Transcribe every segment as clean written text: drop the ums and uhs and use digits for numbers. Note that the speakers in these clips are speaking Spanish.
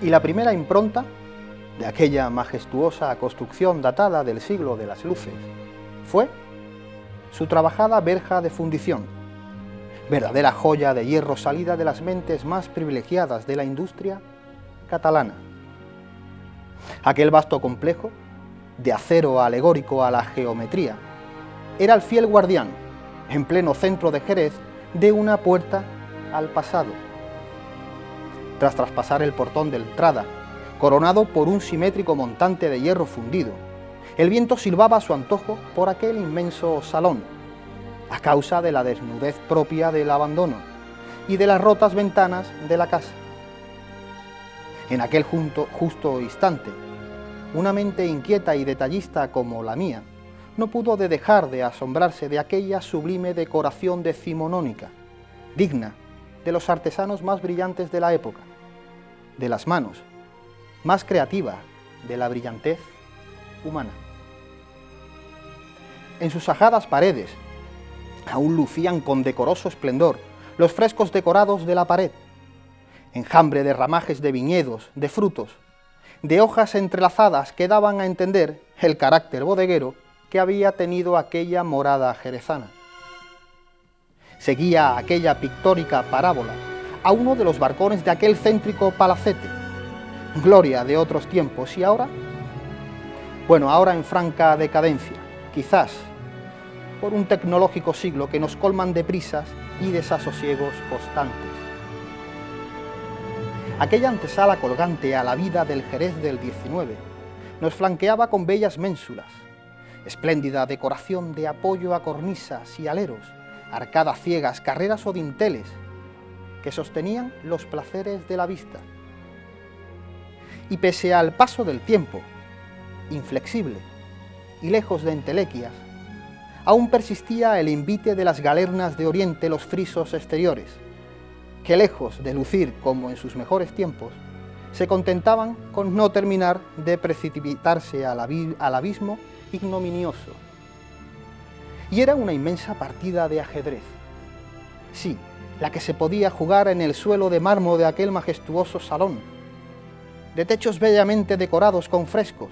Y la primera impronta de aquella majestuosa construcción datada del siglo de las luces fue su trabajada verja de fundición, verdadera joya de hierro salida de las mentes más privilegiadas de la industria catalana. Aquel vasto complejo, de acero alegórico a la geometría, era el fiel guardián, en pleno centro de Jerez, de una puerta al pasado. Tras traspasar el portón de entrada, coronado por un simétrico montante de hierro fundido, el viento silbaba a su antojo por aquel inmenso salón, a causa de la desnudez propia del abandono y de las rotas ventanas de la casa. En aquel justo instante, una mente inquieta y detallista como la mía no pudo dejar de asombrarse de aquella sublime decoración decimonónica, digna de los artesanos más brillantes de la época, de las manos más creativas de la brillantez humana. En sus ajadas paredes aún lucían con decoroso esplendor los frescos decorados de la pared, enjambre de ramajes de viñedos, de frutos, de hojas entrelazadas que daban a entender el carácter bodeguero que había tenido aquella morada jerezana. Seguía aquella pictórica parábola a uno de los barcones de aquel céntrico palacete, gloria de otros tiempos, y ahora, bueno, ahora en franca decadencia, quizás por un tecnológico siglo que nos colman de prisas y desasosiegos constantes. Aquella antesala colgante a la vida del Jerez del XIX nos flanqueaba con bellas ménsulas, espléndida decoración de apoyo a cornisas y aleros, arcadas ciegas, carreras o dinteles que sostenían los placeres de la vista. Y pese al paso del tiempo, inflexible y lejos de entelequias, aún persistía el invite de las galernas de Oriente, los frisos exteriores, que lejos de lucir como en sus mejores tiempos, se contentaban con no terminar de precipitarse al abismo ignominioso. Y era una inmensa partida de ajedrez. Sí, la que se podía jugar en el suelo de mármol de aquel majestuoso salón, de techos bellamente decorados con frescos,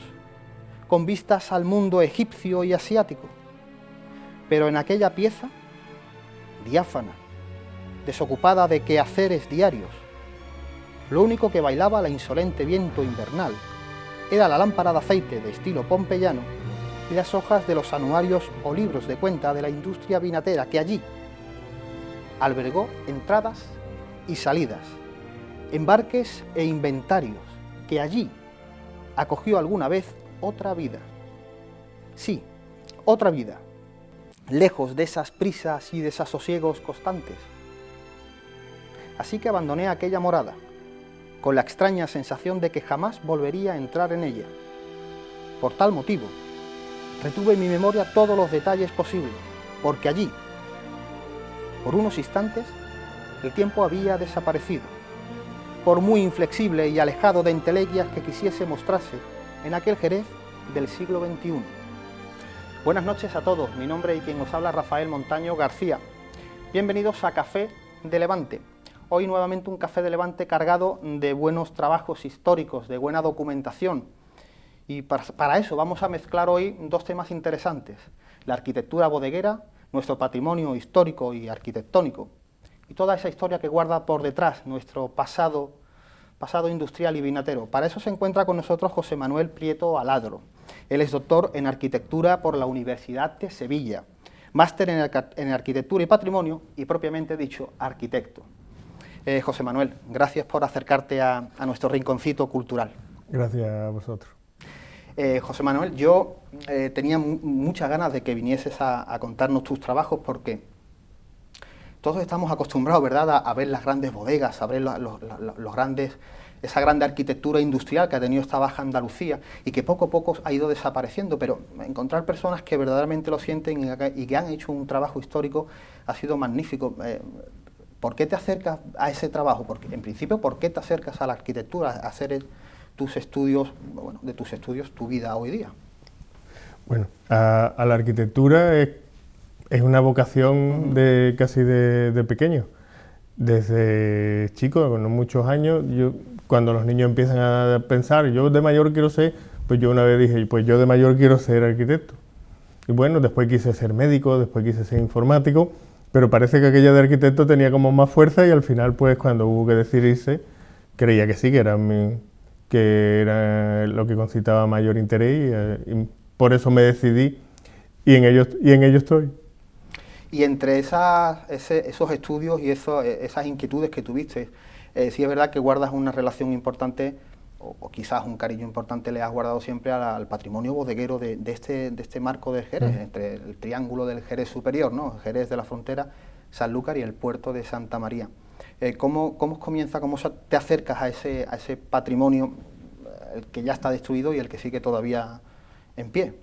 con vistas al mundo egipcio y asiático, pero en aquella pieza, diáfana, desocupada de quehaceres diarios, lo único que bailaba la insolente viento invernal era la lámpara de aceite de estilo pompeyano y las hojas de los anuarios o libros de cuenta de la industria vinatera que allí albergó entradas y salidas, embarques e inventarios, que allí acogió alguna vez otra vida. Sí, otra vida, lejos de esas prisas y desasosiegos constantes. Así que abandoné aquella morada, con la extraña sensación de que jamás volvería a entrar en ella. Por tal motivo, retuve en mi memoria todos los detalles posibles, porque allí, por unos instantes, el tiempo había desaparecido, por muy inflexible y alejado de entelequias que quisiese mostrarse en aquel Jerez del siglo XXI. Buenas noches a todos, mi nombre y quien os habla Rafael Montaño García. Bienvenidos a Café de Levante. Hoy nuevamente un Café de Levante cargado de buenos trabajos históricos, de buena documentación. Y para eso vamos a mezclar hoy dos temas interesantes: la arquitectura bodeguera, nuestro patrimonio histórico y arquitectónico, y toda esa historia que guarda por detrás nuestro pasado industrial y vinatero. Para eso se encuentra con nosotros José Manuel Prieto Aladro. Él es doctor en arquitectura por la Universidad de Sevilla, máster en arquitectura y patrimonio y, propiamente dicho, arquitecto. José Manuel, gracias por acercarte a nuestro rinconcito cultural. Gracias a vosotros. José Manuel, yo tenía muchas ganas de que vinieses a contarnos tus trabajos, porque todos estamos acostumbrados, ¿verdad?, a ver las grandes bodegas, a ver esa grande arquitectura industrial que ha tenido esta Baja Andalucía y que poco a poco ha ido desapareciendo, pero encontrar personas que verdaderamente lo sienten y que han hecho un trabajo histórico ha sido magnífico. ¿Por qué te acercas a ese trabajo? Porque, en principio, ¿por qué te acercas a la arquitectura, a hacer tus estudios, bueno, de tus estudios, tu vida hoy día? Bueno, a la arquitectura es una vocación casi de pequeño. Desde chico, con muchos años, yo cuando los niños empiezan a pensar, yo de mayor quiero ser, pues yo una vez dije, pues yo de mayor quiero ser arquitecto. Y bueno, después quise ser médico, después quise ser informático, pero parece que aquella de arquitecto tenía como más fuerza y al final, pues cuando hubo que decidirse, creía que sí, que era lo que concitaba mayor interés y por eso me decidí y en ello estoy. Y entre esos estudios y esas inquietudes que tuviste, sí es verdad que guardas una relación importante, o quizás un cariño importante le has guardado siempre al patrimonio bodeguero de este marco de Jerez, entre el triángulo del Jerez superior, ¿no? Jerez de la Frontera, Sanlúcar y el puerto de Santa María. ¿Cómo comienza, cómo te acercas a ese patrimonio, el que ya está destruido y el que sigue todavía en pie?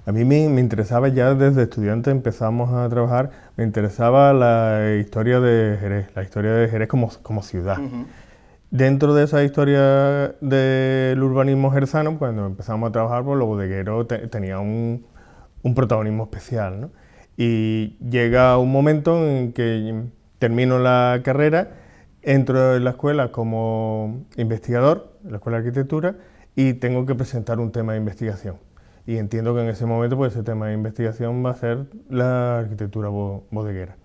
A mí me interesaba ya desde estudiante, empezamos a trabajar, me interesaba la historia de Jerez como ciudad. Dentro de esa historia del urbanismo jerezano, cuando empezamos a trabajar, pues los bodegueros tenían un protagonismo especial, ¿no? Y llega un momento en que termino la carrera, entro en la escuela como investigador, en la Escuela de Arquitectura, y tengo que presentar un tema de investigación. Y entiendo que en ese momento pues, ese tema de investigación va a ser la arquitectura bodeguera.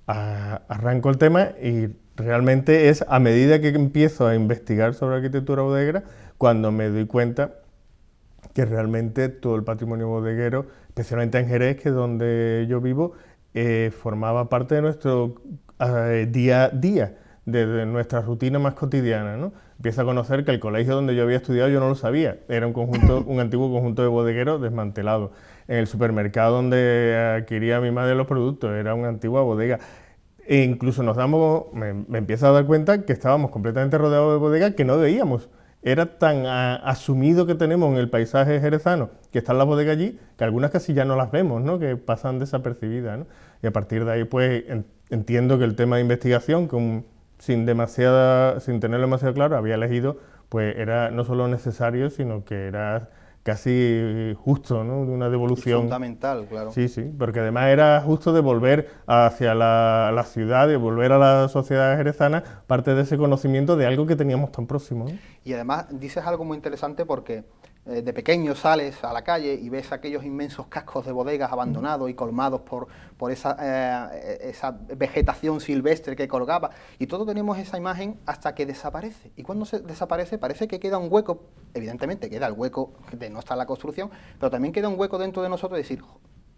Arranco el tema y realmente es a medida que empiezo a investigar sobre arquitectura bodeguera cuando me doy cuenta que realmente todo el patrimonio bodeguero, especialmente en Jerez, que es donde yo vivo, formaba parte de nuestro día a día, de nuestra rutina más cotidiana, ¿no? Empiezo a conocer que el colegio donde yo había estudiado yo no lo sabía, era un antiguo conjunto de bodegueros desmantelado. En el supermercado donde adquiría mi madre los productos era una antigua bodega. E incluso me empiezo a dar cuenta que estábamos completamente rodeados de bodegas que no veíamos. Era tan asumido que tenemos en el paisaje jerezano que están las bodegas allí, que algunas casi ya no las vemos, ¿no? Que pasan desapercibidas, ¿no? Y a partir de ahí pues entiendo que el tema de investigación, sin tenerlo demasiado claro, había elegido, pues era no solo necesario, sino que era casi justo, ¿no? De una devolución. Y fundamental, claro. Sí, sí, porque además era justo devolver hacia la ciudad, devolver a la sociedad jerezana parte de ese conocimiento de algo que teníamos tan próximo, ¿no? Y además dices algo muy interesante porque de pequeño sales a la calle y ves aquellos inmensos cascos de bodegas abandonados y colmados por esa vegetación silvestre que colgaba, y todos tenemos esa imagen hasta que desaparece, y cuando desaparece parece que queda un hueco, evidentemente queda el hueco de no estar la construcción, pero también queda un hueco dentro de nosotros de decir,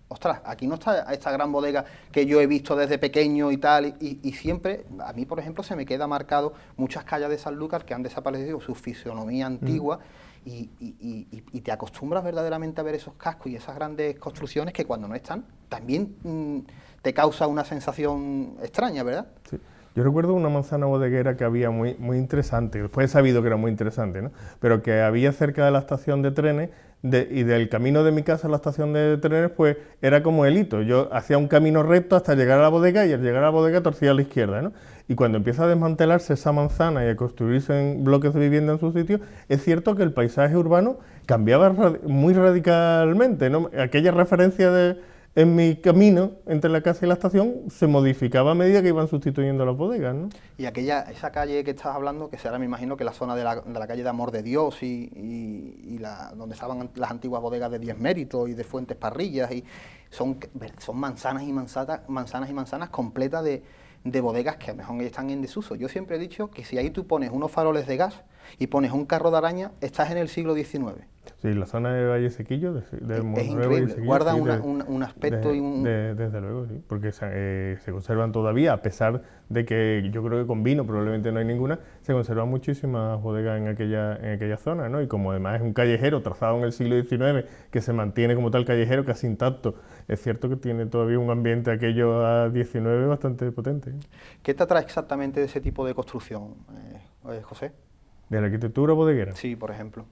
ostras, aquí no está esta gran bodega que yo he visto desde pequeño y tal, y siempre, a mí por ejemplo se me queda marcado muchas calles de Sanlúcar que han desaparecido su fisonomía antigua, y te acostumbras verdaderamente a ver esos cascos y esas grandes construcciones que cuando no están también te causa una sensación extraña, ¿verdad? Sí. Yo recuerdo una manzana bodeguera que había muy interesante, después he sabido que era muy interesante, ¿no? Pero que había cerca de la estación de trenes y del camino de mi casa a la estación de trenes, pues era como el hito. Yo hacía un camino recto hasta llegar a la bodega y al llegar a la bodega torcía a la izquierda, ¿no? Y cuando empieza a desmantelarse esa manzana y a construirse en bloques de vivienda en su sitio, es cierto que el paisaje urbano cambiaba muy radicalmente, ¿no? Aquella referencia en mi camino entre la casa y la estación se modificaba a medida que iban sustituyendo las bodegas, ¿no? Y esa calle que estás hablando, que será, me imagino, que la zona de la calle de Amor de Dios donde estaban las antiguas bodegas de Diez Méritos y de Fuentes Parrillas, y son manzanas y manzanas completas de bodegas que a lo mejor están en desuso. Yo siempre he dicho que si ahí tú pones unos faroles de gas y pones un carro de araña, estás en el siglo XIX. Sí, la zona de Valle Sequillo, es increíble, guarda un aspecto desde luego, sí, porque se conservan todavía, a pesar de que yo creo que con vino probablemente no hay ninguna, se conservan muchísimas bodegas en aquella zona, ¿no? Y como además es un callejero trazado en el siglo XIX, que se mantiene como tal callejero casi intacto, es cierto que tiene todavía un ambiente aquello a XIX bastante potente. ¿Qué te atrae exactamente de ese tipo de construcción, José? ¿De la arquitectura bodeguera? Sí, por ejemplo.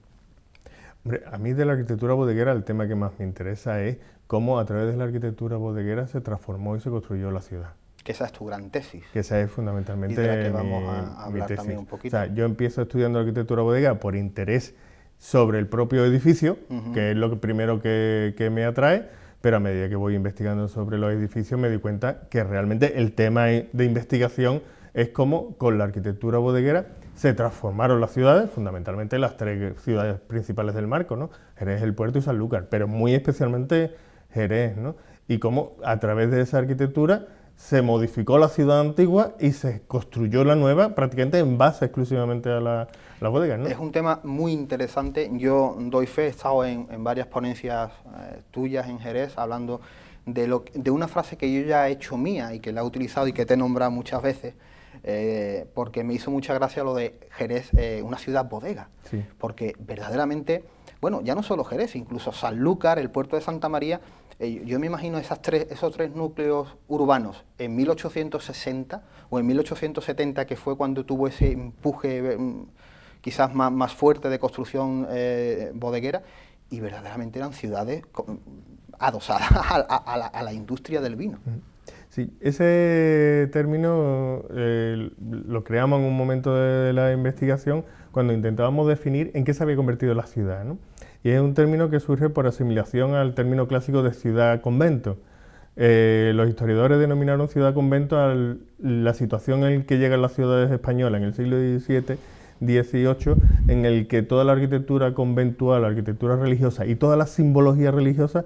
Hombre, a mí de la arquitectura bodeguera el tema que más me interesa es cómo a través de la arquitectura bodeguera se transformó y se construyó la ciudad. Que esa es tu gran tesis. Que esa es fundamentalmente y de la que vamos a hablar tesis. También un poquito. O sea, yo empiezo estudiando arquitectura bodeguera por interés sobre el propio edificio, que es lo primero que me atrae, pero a medida que voy investigando sobre los edificios me di cuenta que realmente el tema de investigación es cómo con la arquitectura bodeguera se transformaron las ciudades, fundamentalmente las tres ciudades principales del marco, ¿no? Jerez, El Puerto y Sanlúcar, pero muy especialmente Jerez, ¿no? Y cómo a través de esa arquitectura se modificó la ciudad antigua y se construyó la nueva prácticamente en base exclusivamente a las bodegas, ¿no? Es un tema muy interesante. Yo doy fe, he estado en varias ponencias tuyas en Jerez hablando de una frase que yo ya he hecho mía y que la he utilizado y que te he nombrado muchas veces, porque me hizo mucha gracia lo de Jerez, una ciudad bodega, Sí. porque verdaderamente, bueno, ya no solo Jerez, incluso Sanlúcar, el puerto de Santa María, yo me imagino esos tres núcleos urbanos en 1860 o en 1870, que fue cuando tuvo ese empuje quizás más fuerte de construcción bodeguera, y verdaderamente eran ciudades adosadas a la industria del vino. Sí, ese término lo creamos en un momento de la investigación cuando intentábamos definir en qué se había convertido la ciudad, ¿no? Y es un término que surge por asimilación al término clásico de ciudad-convento. Los historiadores denominaron ciudad-convento a la situación en la que llegan las ciudades españolas en el siglo XVII, XVIII, en el que toda la arquitectura conventual, la arquitectura religiosa y toda la simbología religiosa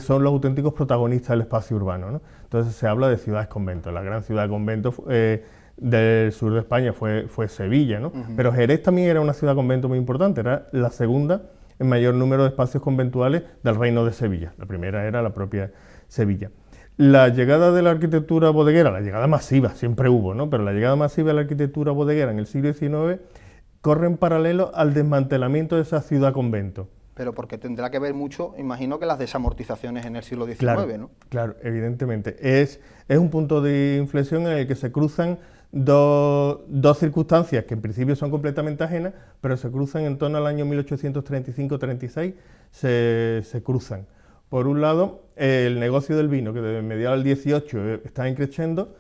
son los auténticos protagonistas del espacio urbano, ¿no? Entonces se habla de ciudades-convento. La gran ciudad-convento del sur de España fue Sevilla, ¿no? Pero Jerez también era una ciudad-convento muy importante, era la segunda en mayor número de espacios conventuales del reino de Sevilla. La primera era la propia Sevilla. La llegada de la arquitectura bodeguera, la llegada masiva, siempre hubo, ¿no? Pero la llegada masiva de la arquitectura bodeguera en el siglo XIX corre en paralelo al desmantelamiento de esa ciudad-convento. Pero porque tendrá que ver mucho, imagino, que las desamortizaciones en el siglo XIX, claro, ¿no? Claro, evidentemente. Es un punto de inflexión en el que se cruzan dos circunstancias que en principio son completamente ajenas, pero se cruzan en torno al año 1835-36, se cruzan. Por un lado, el negocio del vino, que desde mediados del 18 está creciendo.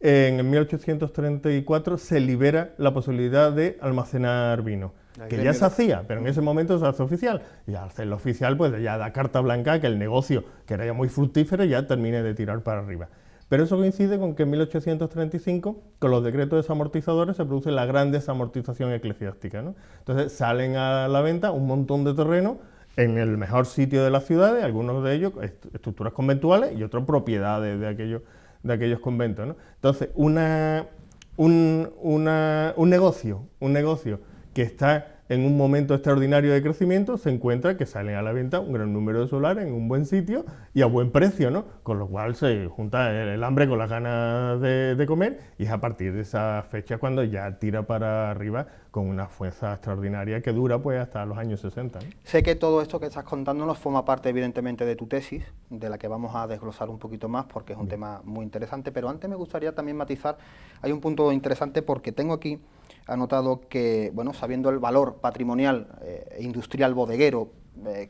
En 1834 se libera la posibilidad de almacenar vino, que ya se hacía, pero en ese momento se hace oficial. Y al hacerlo oficial, pues ya da carta blanca que el negocio, que era ya muy fructífero, ya termine de tirar para arriba. Pero eso coincide con que en 1835, con los decretos desamortizadores, se produce la gran desamortización eclesiástica, ¿no? Entonces salen a la venta un montón de terrenos en el mejor sitio de las ciudades, algunos de ellos estructuras conventuales y otras propiedades de aquellos conventos, ¿no? Entonces, un negocio que está en un momento extraordinario de crecimiento, se encuentra que salen a la venta un gran número de solares en un buen sitio y a buen precio, ¿no? Con lo cual se junta el hambre con las ganas de comer, y es a partir de esa fecha cuando ya tira para arriba con una fuerza extraordinaria que dura pues hasta los años 60, ¿no? Sé que todo esto que estás contándonos forma parte evidentemente de tu tesis, de la que vamos a desglosar un poquito más porque es un tema muy interesante, pero antes me gustaría también matizar, hay un punto interesante porque tengo aquí anotado que, bueno, sabiendo el valor patrimonial e industrial bodeguero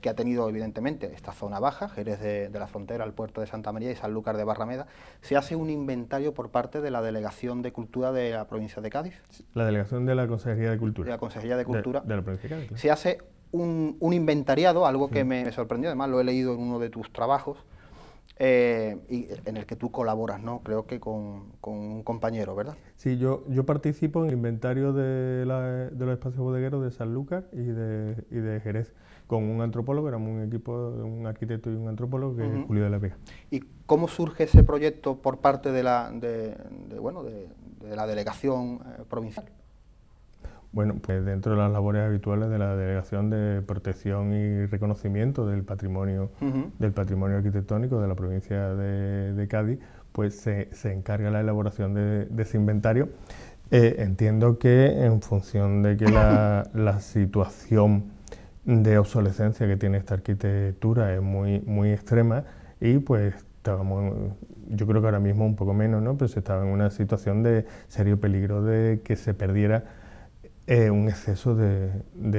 que ha tenido evidentemente esta zona baja, Jerez de la Frontera, el puerto de Santa María y Sanlúcar de Barrameda, se hace un inventario por parte de la Delegación de Cultura de la provincia de Cádiz. La delegación de la Consejería de Cultura. De la Consejería de Cultura. De la provincia de Cádiz, claro. Se hace un inventariado, algo que me sorprendió, además lo he leído en uno de tus trabajos, y en el que tú colaboras, ¿no? Creo que con un compañero, ¿verdad? Sí, yo participo en el inventario de los espacios bodegueros de Sanlúcar y de Jerez, con un antropólogo, éramos un equipo, un arquitecto y un antropólogo, que es Julio de la Vega. ¿Y cómo surge ese proyecto por parte de la delegación provincial? Bueno, pues dentro de las labores habituales de la Delegación de Protección y Reconocimiento del Patrimonio, del patrimonio arquitectónico de la provincia de Cádiz, pues se encarga la elaboración de ese inventario. Entiendo que en función de que la situación de obsolescencia que tiene esta arquitectura es muy extrema, y pues yo creo que ahora mismo un poco menos, ¿no? Pero se estaba en una situación de serio peligro de que se perdiera un exceso de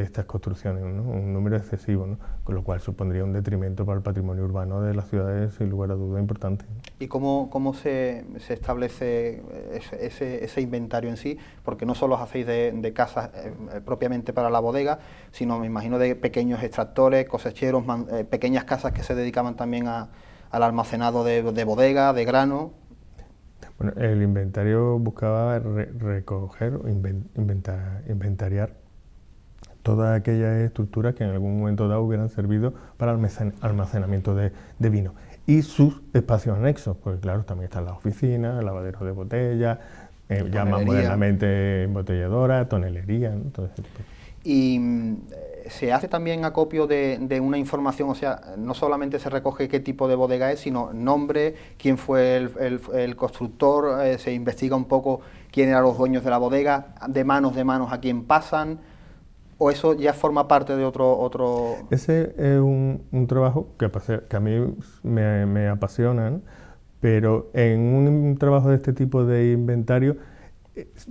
estas construcciones, ¿no? Un número excesivo, ¿no? Con lo cual supondría un detrimento para el patrimonio urbano de las ciudades, sin lugar a duda, importante. ¿Y cómo se establece ese inventario en sí? Porque no solo hacéis de casas propiamente para la bodega, sino me imagino de pequeños extractores, cosecheros, pequeñas casas que se dedicaban también al almacenado de bodega, de grano. Bueno, el inventario buscaba recoger o inventariar todas aquellas estructuras que en algún momento dado hubieran servido para almacenamiento de vino y sus espacios anexos, porque claro, también están las oficinas, lavaderos de botellas, ya más modernamente embotelladora, tonelería, ¿no? Todo ese tipo. Y se hace también acopio de una información, o sea, no solamente se recoge qué tipo de bodega es, sino nombre, quién fue el constructor, se investiga un poco quién eran los dueños de la bodega, de manos a quién pasan, o eso ya forma parte de otro... Ese es un trabajo que a mí me apasiona, ¿no? Pero en un trabajo de este tipo de inventario,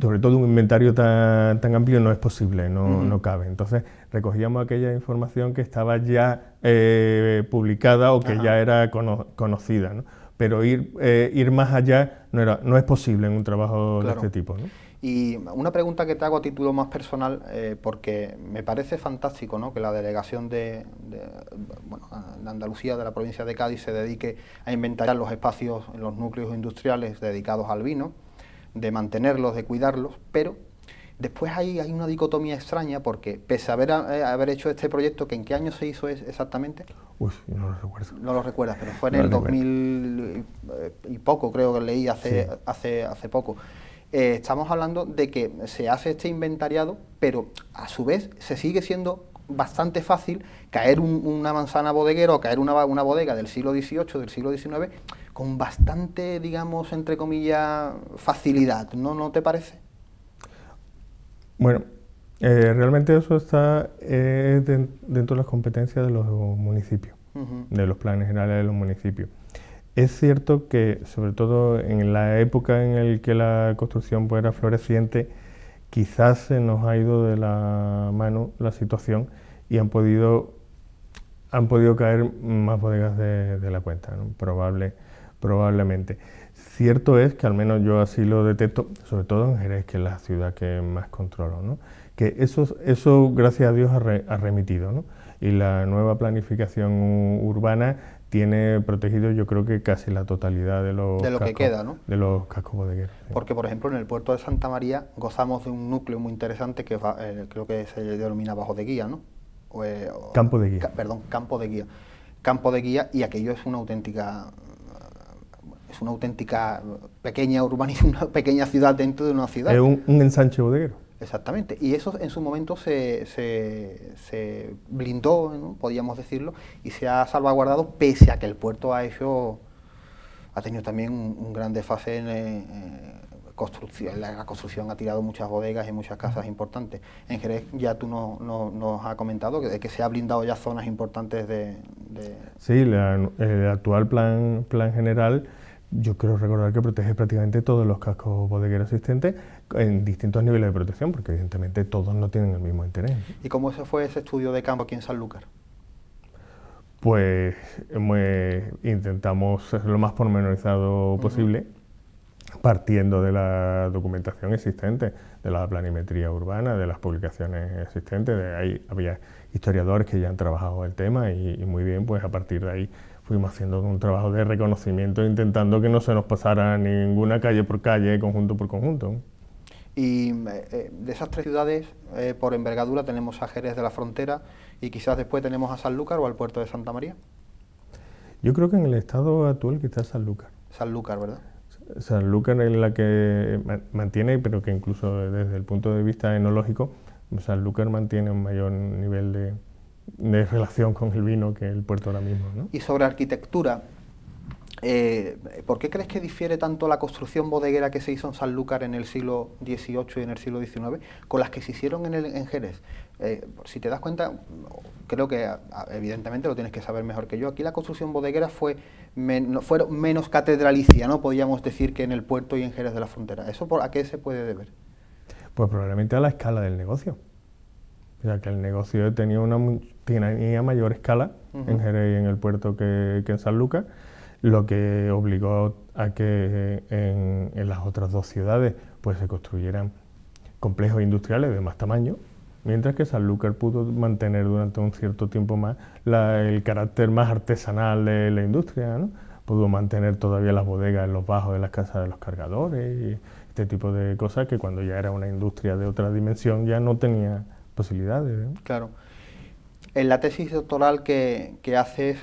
sobre todo un inventario tan amplio, no es posible, no cabe. Entonces recogíamos aquella información que estaba ya publicada o que ya era conocida, ¿no? Pero ir más allá no es posible en un trabajo de este tipo, ¿no? Y una pregunta que te hago a título más personal, porque me parece fantástico, ¿no?, que la delegación de Andalucía, de la provincia de Cádiz, se dedique a inventariar los espacios en los núcleos industriales dedicados al vino, de mantenerlos, de cuidarlos, pero después hay una dicotomía extraña, porque pese a haber hecho este proyecto, que ¿en qué año se hizo exactamente? Uy, no lo recuerdo. No lo recuerdas, pero fue en el 2000 y poco, creo que leí hace poco. Estamos hablando de que se hace este inventariado, pero a su vez se sigue siendo bastante fácil caer una manzana bodeguera o caer una bodega del siglo XVIII, del siglo XIX, con bastante, digamos, entre comillas, facilidad, ¿no te parece? Bueno, realmente eso está dentro de las competencias de los municipios, de los planes generales de los municipios. Es cierto que, sobre todo en la época en la que la construcción pues, era floreciente, quizás se nos ha ido de la mano la situación y han podido caer más bodegas de la cuenta, ¿no? Probablemente. Cierto es que al menos yo así lo detecto, sobre todo en Jerez, que es la ciudad que más controlo, ¿no? Que eso gracias a Dios ha remitido, ¿no? Y la nueva planificación urbana tiene protegido, yo creo que casi la totalidad de los cascos, que queda, ¿no?, de los cascos bodegueros. Sí. Porque, por ejemplo, en el puerto de Santa María gozamos de un núcleo muy interesante que creo que se denomina Bajo de Guía, ¿no? Campo de Guía. Campo de Guía. Campo de Guía, y aquello es una auténtica pequeña urbanismo, una pequeña ciudad dentro de una ciudad. Es un ensanche bodeguero. Exactamente, y eso en su momento se blindó, ¿no?, podríamos decirlo, y se ha salvaguardado, pese a que el puerto ha tenido también un gran desfase en construcción. La construcción ha tirado muchas bodegas y muchas casas importantes. En Jerez ya tú nos has comentado que se ha blindado ya zonas importantes Sí, el actual plan general, yo creo recordar que protege prácticamente todos los cascos bodegueros existentes en distintos niveles de protección, porque evidentemente todos no tienen el mismo interés. ¿Y cómo fue ese estudio de campo aquí en Sanlúcar? Pues intentamos ser lo más pormenorizado posible, partiendo de la documentación existente, de la planimetría urbana, de las publicaciones existentes. Ahí había historiadores que ya han trabajado el tema y muy bien, pues a partir de ahí fuimos haciendo un trabajo de reconocimiento, intentando que no se nos pasara ninguna calle por calle, conjunto por conjunto. Y de esas tres ciudades, por envergadura, tenemos a Jerez de la Frontera y quizás después tenemos a Sanlúcar o al puerto de Santa María. Yo creo que en el estado actual quizás Sanlúcar. Sanlúcar, ¿verdad? Sanlúcar es la que mantiene, pero que incluso desde el punto de vista enológico, Sanlúcar mantiene un mayor nivel de relación con el vino que el puerto ahora mismo, ¿no? Y sobre arquitectura, ¿por qué crees que difiere tanto la construcción bodeguera que se hizo en Sanlúcar en el siglo XVIII y en el siglo XIX con las que se hicieron en Jerez? Si te das cuenta, creo que evidentemente lo tienes que saber mejor que yo, aquí la construcción bodeguera fue menos catedralicia, ¿no?, podríamos decir, que en el puerto y en Jerez de la Frontera. ¿Eso a qué se puede deber? Pues probablemente a la escala del negocio. O sea, que el negocio tenía mayor escala en Jerez y en el puerto que en Sanlúcar, lo que obligó a que en las otras dos ciudades pues se construyeran complejos industriales de más tamaño, mientras que Sanlúcar pudo mantener durante un cierto tiempo más el carácter más artesanal de la industria, ¿no? pudo mantener todavía las bodegas en los bajos de las casas de los cargadores y este tipo de cosas que cuando ya era una industria de otra dimensión ya no tenía posibilidades, ¿no? Claro. En la tesis doctoral que haces,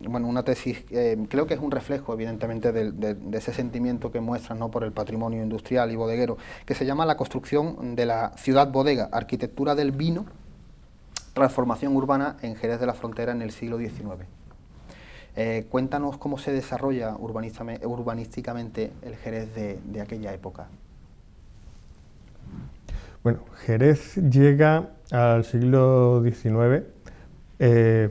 bueno, una tesis, creo que es un reflejo, evidentemente, de ese sentimiento que muestras, ¿no?, por el patrimonio industrial y bodeguero, que se llama La construcción de la ciudad bodega, arquitectura del vino, transformación urbana en Jerez de la Frontera en el siglo XIX. Cuéntanos cómo se desarrolla urbanísticamente el Jerez de aquella época. Bueno, Jerez llega al siglo XIX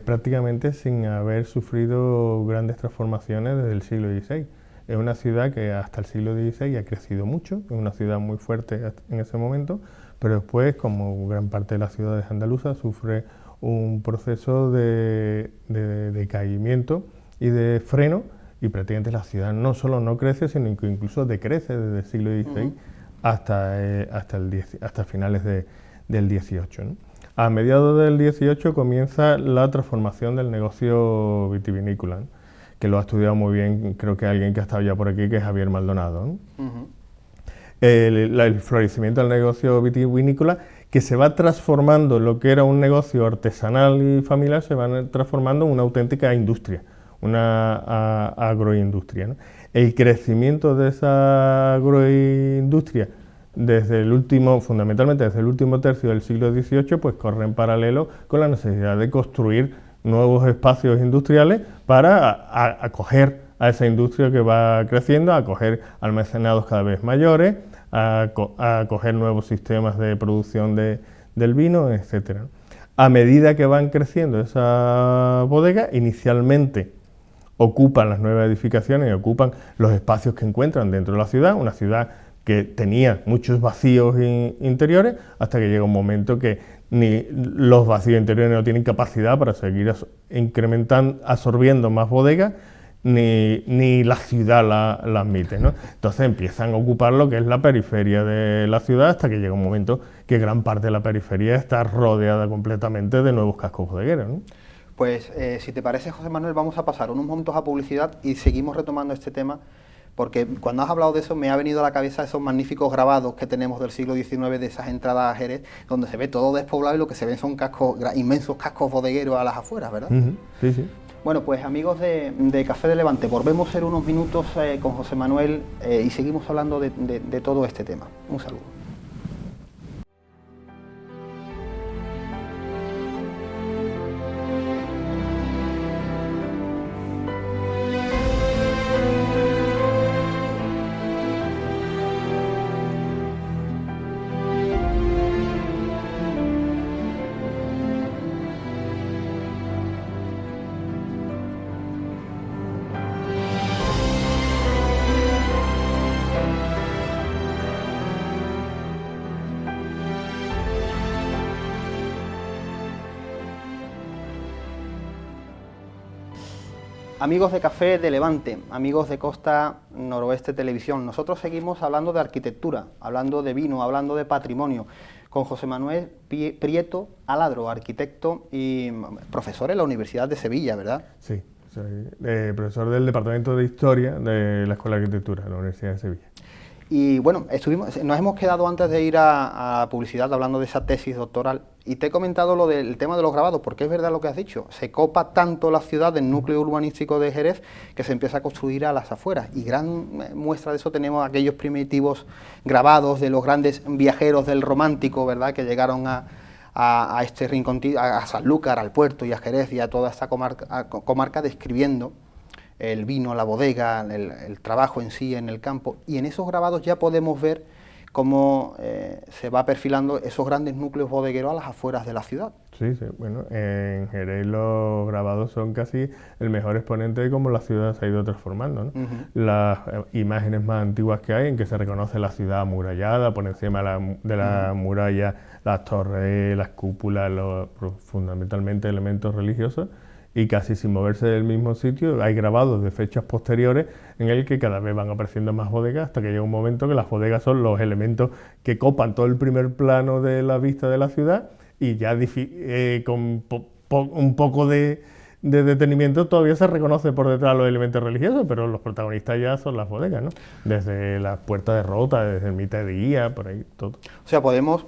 prácticamente sin haber sufrido grandes transformaciones desde el siglo XVI. Es una ciudad que hasta el siglo XVI ha crecido mucho, es una ciudad muy fuerte en ese momento, pero después, como gran parte de las ciudades andaluzas, sufre un proceso de decaimiento y de freno, y prácticamente la ciudad no solo no crece, sino que incluso decrece desde el siglo XVI hasta finales del XVIII, ¿no? A mediados del XVIII comienza la transformación del negocio vitivinícola, ¿no?, que lo ha estudiado muy bien, creo que alguien que ha estado ya por aquí, que es Javier Maldonado, ¿no? El florecimiento del negocio vitivinícola, que se va transformando lo que era un negocio artesanal y familiar, se va transformando en una auténtica industria, una agroindustria, ¿no? El crecimiento de esa agroindustria fundamentalmente desde el último tercio del siglo XVIII, pues corre en paralelo con la necesidad de construir nuevos espacios industriales para acoger a esa industria que va creciendo, a acoger almacenados cada vez mayores, a acoger nuevos sistemas de producción del vino, etcétera. A medida que van creciendo esas bodegas, inicialmente ocupan las nuevas edificaciones y ocupan los espacios que encuentran dentro de la ciudad, una ciudad que tenía muchos vacíos interiores, hasta que llega un momento que ni los vacíos interiores no tienen capacidad para seguir incrementando, absorbiendo más bodegas, ni la ciudad la admite, ¿no? Entonces empiezan a ocupar lo que es la periferia de la ciudad, hasta que llega un momento que gran parte de la periferia está rodeada completamente de nuevos cascos bodegueros, ¿no? Pues si te parece, José Manuel, vamos a pasar unos momentos a publicidad y seguimos retomando este tema, porque cuando has hablado de eso me ha venido a la cabeza esos magníficos grabados que tenemos del siglo XIX de esas entradas a Jerez, donde se ve todo despoblado y lo que se ven son inmensos cascos bodegueros a las afueras, ¿verdad? Sí, sí. Bueno, pues amigos de Café de Levante, volvemos en unos minutos con José Manuel y seguimos hablando de todo este tema. Un saludo. Amigos de Café de Levante, amigos de Costa Noroeste Televisión, nosotros seguimos hablando de arquitectura, hablando de vino, hablando de patrimonio, con José Manuel Prieto Aladro, arquitecto y profesor en la Universidad de Sevilla, ¿verdad? Sí, soy profesor del Departamento de Historia de la Escuela de Arquitectura de la Universidad de Sevilla. Y bueno, nos hemos quedado antes de ir a publicidad hablando de esa tesis doctoral y te he comentado lo del tema de los grabados, porque es verdad lo que has dicho, se copa tanto la ciudad del núcleo urbanístico de Jerez que se empieza a construir a las afueras, y gran muestra de eso tenemos aquellos primitivos grabados de los grandes viajeros del romántico, ¿verdad?, que llegaron a este rincón, a Sanlúcar, al puerto y a Jerez y a toda esta comarca describiendo el vino, la bodega, el trabajo en sí en el campo, y en esos grabados ya podemos ver cómo se va perfilando esos grandes núcleos bodegueros a las afueras de la ciudad. Sí, sí, bueno, en Jerez los grabados son casi el mejor exponente de cómo la ciudad se ha ido transformando, ¿no? Las imágenes más antiguas que hay, en que se reconoce la ciudad amurallada, por encima de la muralla, las torres, las cúpulas, fundamentalmente elementos religiosos, y casi sin moverse del mismo sitio hay grabados de fechas posteriores en el que cada vez van apareciendo más bodegas, hasta que llega un momento que las bodegas son los elementos que copan todo el primer plano de la vista de la ciudad, y ya con un poco de de detenimiento todavía se reconoce por detrás los elementos religiosos, pero los protagonistas ya son las bodegas, ¿no? Desde las puertas de Rota, desde el Mitad de Día, por ahí, todo. O sea, podemos,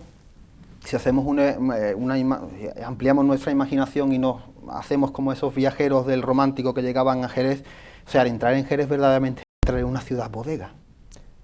si hacemos ampliamos nuestra imaginación y nos hacemos como esos viajeros del romántico que llegaban a Jerez, o sea, al entrar en Jerez verdaderamente entrar en una ciudad bodega.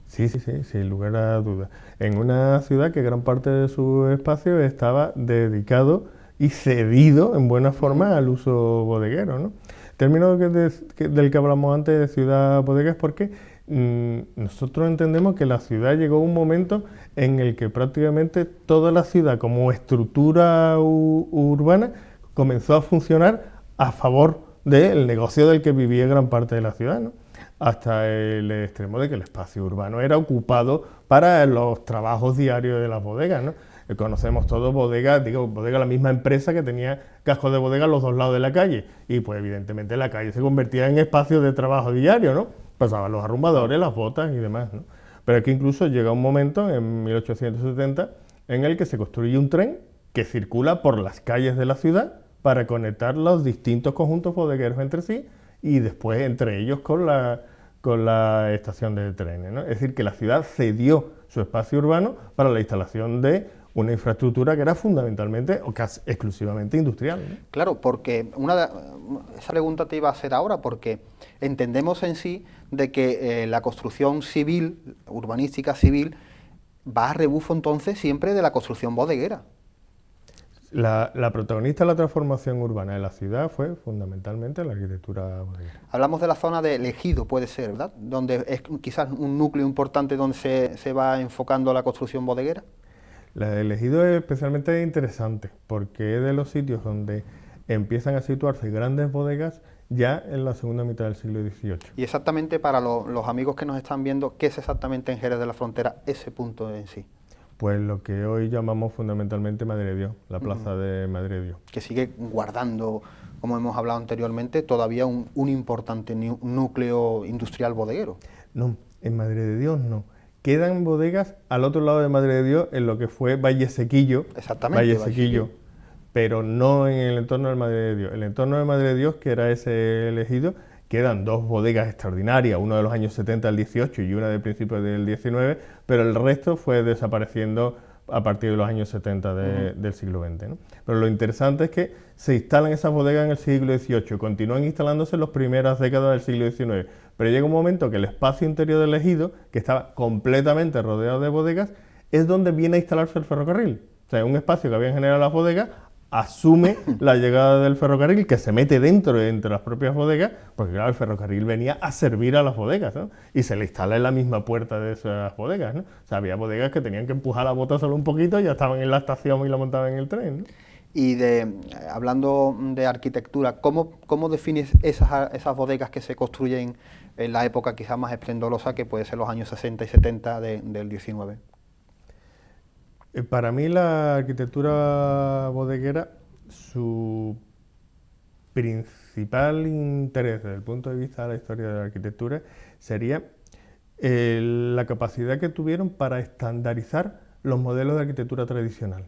Sí, sí, sí, sin lugar a dudas. En una ciudad que gran parte de su espacio estaba dedicado y cedido en buena forma al uso bodeguero, ¿no? El término del que hablamos antes de ciudad bodega es porque nosotros entendemos que la ciudad llegó a un momento en el que prácticamente toda la ciudad como estructura urbana comenzó a funcionar a favor del negocio del que vivía gran parte de la ciudad, ¿no? Hasta el extremo de que el espacio urbano era ocupado para los trabajos diarios de las bodegas, ¿no? Conocemos todos bodegas, digo, bodega la misma empresa que tenía cascos de bodega a los dos lados de la calle, y pues evidentemente la calle se convertía en espacio de trabajo diario, ¿no? Pasaban los arrumbadores, las botas y demás, ¿no? Pero es que incluso llega un momento, en 1870, en el que se construye un tren que circula por las calles de la ciudad para conectar los distintos conjuntos bodegueros entre sí, y después entre ellos con la estación de trenes, ¿no? Es decir, que la ciudad cedió su espacio urbano para la instalación de una infraestructura que era fundamentalmente o casi exclusivamente industrial, ¿no? Claro, porque esa pregunta te iba a hacer ahora, porque entendemos en sí de que la construcción civil, urbanística civil, va a rebufo entonces siempre de la construcción bodeguera. La protagonista de la transformación urbana de la ciudad fue fundamentalmente la arquitectura bodeguera. Hablamos de la zona de Ejido, puede ser, ¿verdad? Donde es quizás un núcleo importante donde se va enfocando la construcción bodeguera. El Ejido es especialmente interesante porque es de los sitios donde empiezan a situarse grandes bodegas ya en la segunda mitad del siglo XVIII. Y exactamente para los amigos que nos están viendo, ¿qué es exactamente en Jerez de la Frontera ese punto en sí? Pues lo que hoy llamamos fundamentalmente Madre de Dios, la plaza de Madre de Dios. Que sigue guardando, como hemos hablado anteriormente, todavía un importante núcleo industrial bodeguero. No, en Madre de Dios no. Quedan bodegas al otro lado de Madre de Dios, en lo que fue Valle Sequillo. Exactamente. Valle Sequillo, pero no en el entorno del Madre de Dios. El entorno de Madre de Dios, que era ese elegido, quedan dos bodegas extraordinarias, una de los años 70 al 18 y una de principios del 19, pero el resto fue desapareciendo a partir de los años 70 del siglo XX, ¿no? Pero lo interesante es que se instalan esas bodegas en el siglo XVIII, continúan instalándose en las primeras décadas del siglo XIX, pero llega un momento que el espacio interior del ejido, que estaba completamente rodeado de bodegas, es donde viene a instalarse el ferrocarril. O sea, un espacio que habían generado las bodegas asume la llegada del ferrocarril, que se mete dentro entre las propias bodegas, porque claro, el ferrocarril venía a servir a las bodegas, ¿no? Y se le instala en la misma puerta de esas bodegas, ¿no? O sea, había bodegas que tenían que empujar la bota solo un poquito y ya estaban en la estación y la montaban en el tren, ¿no? Y hablando de arquitectura, ¿cómo defines esas bodegas que se construyen en la época quizás más esplendorosa, que puede ser los años 60 y 70 del 19? Para mí la arquitectura bodeguera, su principal interés desde el punto de vista de la historia de la arquitectura sería la capacidad que tuvieron para estandarizar los modelos de arquitectura tradicional.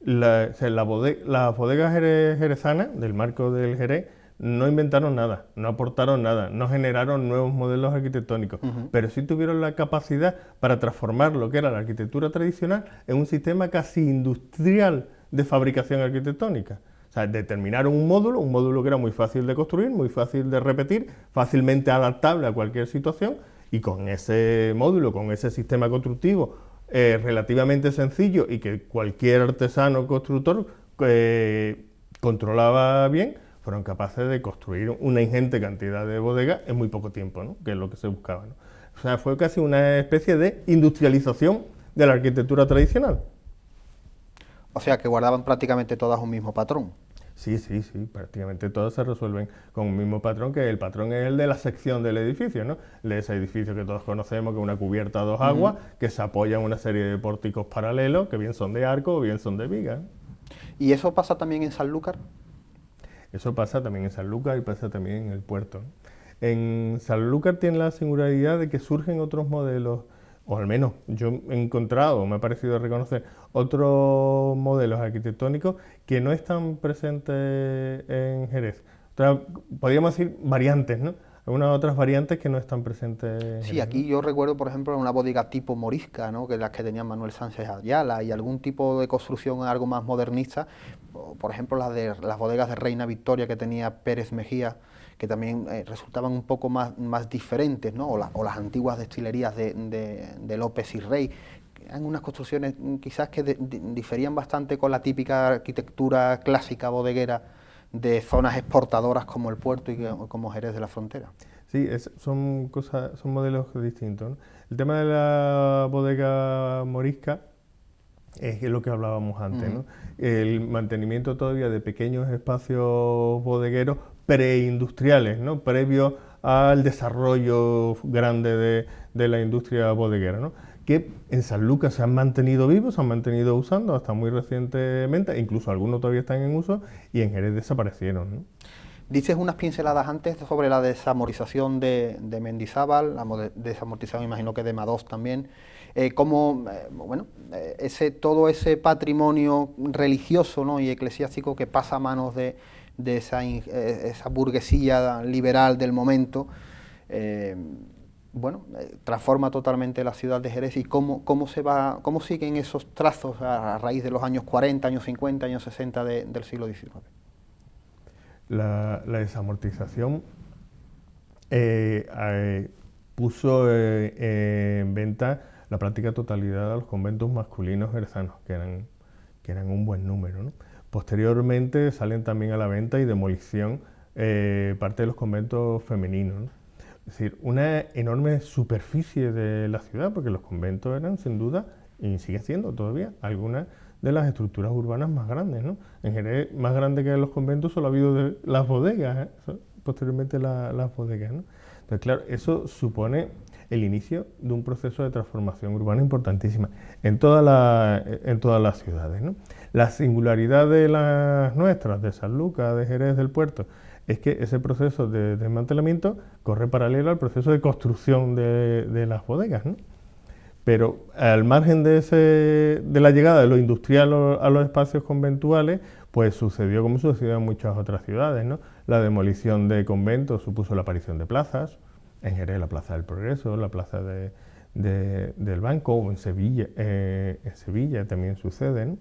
Las bodegas jerezanas del marco del Jerez no inventaron nada, no aportaron nada, no generaron nuevos modelos arquitectónicos, pero sí tuvieron la capacidad para transformar lo que era la arquitectura tradicional en un sistema casi industrial de fabricación arquitectónica. O sea, determinaron un módulo que era muy fácil de construir, muy fácil de repetir, fácilmente adaptable a cualquier situación, y con ese módulo, con ese sistema constructivo relativamente sencillo y que cualquier artesano constructor controlaba bien, fueron capaces de construir una ingente cantidad de bodegas en muy poco tiempo, ¿no? Que es lo que se buscaba, ¿no? O sea, fue casi una especie de industrialización de la arquitectura tradicional. O sea, que guardaban prácticamente todas un mismo patrón. Sí, prácticamente todas se resuelven con un mismo patrón, que el patrón es el de la sección del edificio, ¿no? De ese edificio que todos conocemos, que es una cubierta a dos aguas, que se apoya en una serie de pórticos paralelos, que bien son de arco o bien son de viga. ¿Y eso pasa también en Sanlúcar? Eso pasa también en Sanlúcar y pasa también en el puerto, ¿no? En Sanlúcar tiene la singularidad de que surgen otros modelos o al menos yo he encontrado, me ha parecido reconocer, otros modelos arquitectónicos que no están presentes en Jerez. Podríamos decir variantes, ¿no? Algunas otras variantes que no están presentes en Sí, Jerez, ¿no? aquí yo recuerdo, por ejemplo, una bodega tipo morisca, ¿no? Que las que tenía Manuel Sánchez Ayala, y algún tipo de construcción algo más modernista, por ejemplo, las bodegas de Reina Victoria que tenía Pérez Mejía, que también resultaban un poco más diferentes, ¿no? O las antiguas destilerías de López y Rey, que eran unas construcciones quizás que diferían bastante con la típica arquitectura clásica bodeguera de zonas exportadoras como el Puerto y como Jerez de la Frontera. Sí, son modelos distintos, ¿no? El tema de la bodega morisca es lo que hablábamos antes, ¿no? El mantenimiento todavía de pequeños espacios bodegueros preindustriales, ¿no? Previo al desarrollo grande de la industria bodeguera, ¿no? Que en Sanlúcar se han mantenido vivos, se han mantenido usando hasta muy recientemente, incluso algunos todavía están en uso, y en Jerez desaparecieron, ¿no? Dices unas pinceladas antes sobre la desamortización de Mendizábal, la desamortización imagino que de Madoz también, todo ese patrimonio religioso, ¿no? y eclesiástico que pasa a manos de esa burguesía liberal del momento, transforma totalmente la ciudad de Jerez, y cómo siguen esos trazos a raíz de los años 40, años 50, años 60 del siglo XIX. La desamortización puso en venta la práctica totalidad de los conventos masculinos jerezanos, que eran un buen número, ¿no? Posteriormente salen también a la venta y demolición parte de los conventos femeninos, ¿no? Es decir, una enorme superficie de la ciudad, porque los conventos eran sin duda, y siguen siendo todavía, algunas de las estructuras urbanas más grandes, ¿no? En Jerez, más grande que los conventos solo ha habido de las bodegas, posteriormente las bodegas, ¿no? Entonces, claro, eso supone el inicio de un proceso de transformación urbana importantísima en todas las ciudades, ¿no? La singularidad de las nuestras, de Sanlúcar, de Jerez, del Puerto, es que ese proceso de desmantelamiento corre paralelo al proceso de construcción de las bodegas, ¿no? Pero al margen de la llegada de lo industrial a los espacios conventuales, pues sucedió como sucedió en muchas otras ciudades, ¿no? La demolición de conventos supuso la aparición de plazas, en Jerez la Plaza del Progreso, la Plaza del Banco, o en Sevilla también sucede, ¿no?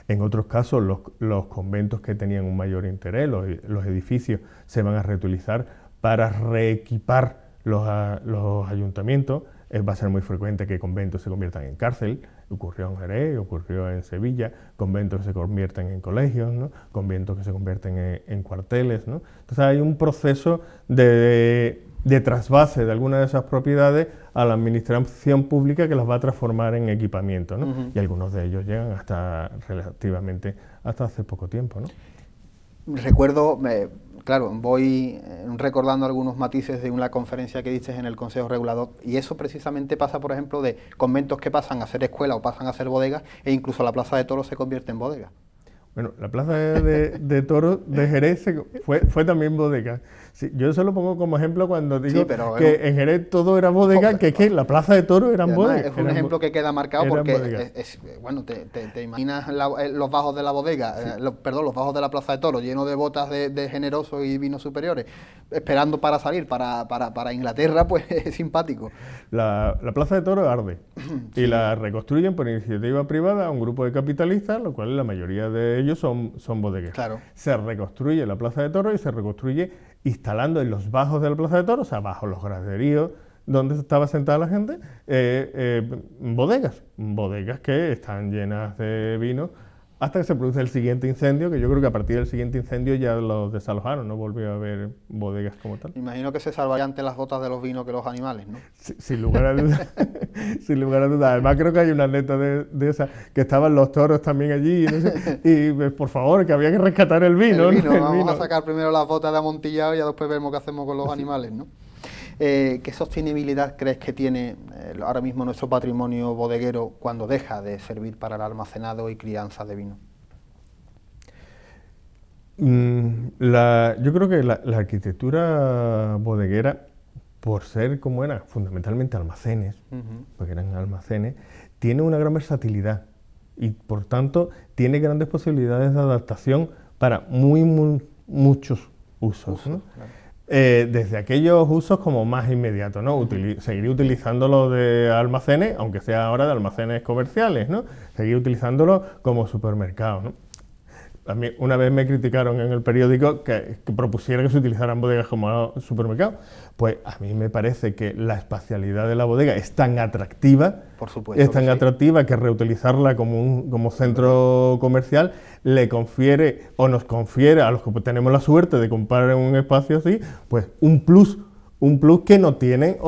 En otros casos, los conventos que tenían un mayor interés, los edificios, se van a reutilizar para reequipar los ayuntamientos. Va a ser muy frecuente que conventos se conviertan en cárcel. Ocurrió en Jerez, ocurrió en Sevilla, conventos que se convierten en colegios, ¿no? Conventos que se convierten en cuarteles, ¿no? Entonces hay un proceso de trasvase de algunas de esas propiedades a la administración pública que las va a transformar en equipamiento, ¿no? Y algunos de ellos llegan hasta hace poco tiempo, ¿no? Recuerdo, claro, voy recordando algunos matices de una conferencia que diste en el Consejo Regulador, y eso precisamente pasa, por ejemplo, de conventos que pasan a ser escuela o pasan a ser bodegas, e incluso la Plaza de Toros se convierte en bodega. Bueno, la Plaza de Toros de Jerez fue también bodega. Sí, yo eso lo pongo como ejemplo cuando digo que en Jerez todo era bodega, que la Plaza de Toros eran bodegas. Es un ejemplo que queda marcado porque, te imaginas los bajos de la bodega, los bajos de la Plaza de Toros, llenos de botas de generosos y vinos superiores, esperando para salir para Inglaterra, pues es simpático. La Plaza de Toros arde y la reconstruyen por iniciativa privada a un grupo de capitalistas, lo cual la mayoría de ellos son bodegueros. Claro. Se reconstruye la Plaza de Toros y se reconstruye instalando en los bajos de la Plaza de Toros, o sea, bajo los graderíos donde estaba sentada la gente, bodegas que están llenas de vino hasta que se produce el siguiente incendio, que yo creo que a partir del siguiente incendio ya los desalojaron, no volvió a haber bodegas como tal. Imagino que se salvarían ante las botas de los vinos que los animales, ¿no? Sin lugar a dudas. Sin lugar a dudas. Además creo que hay una anécdota de esa, que estaban los toros también allí, no sé, y por favor, que había que rescatar el vino. Vamos a sacar primero las botas de amontillado y ya después vemos qué hacemos con los animales, ¿no? ¿Qué sostenibilidad crees que tiene ahora mismo nuestro patrimonio bodeguero cuando deja de servir para el almacenado y crianza de vino? Yo creo que la arquitectura bodeguera por ser como eran fundamentalmente almacenes, Ujú. porque eran almacenes, tiene una gran versatilidad y por tanto tiene grandes posibilidades de adaptación para muchos usos, ¿no? Usos, claro. Desde aquellos usos como más inmediatos, ¿no? Seguir utilizándolo de almacenes, aunque sea ahora de almacenes comerciales, ¿no? Seguir utilizándolo como supermercado, ¿no? A mí una vez me criticaron en el periódico que propusiera que se utilizaran bodegas como supermercado. Pues a mí me parece que la espacialidad de la bodega es tan atractiva, Por supuesto que sí. que reutilizarla como centro comercial le confiere o nos confiere a los que tenemos la suerte de comprar en un espacio así, pues un plus que no tienen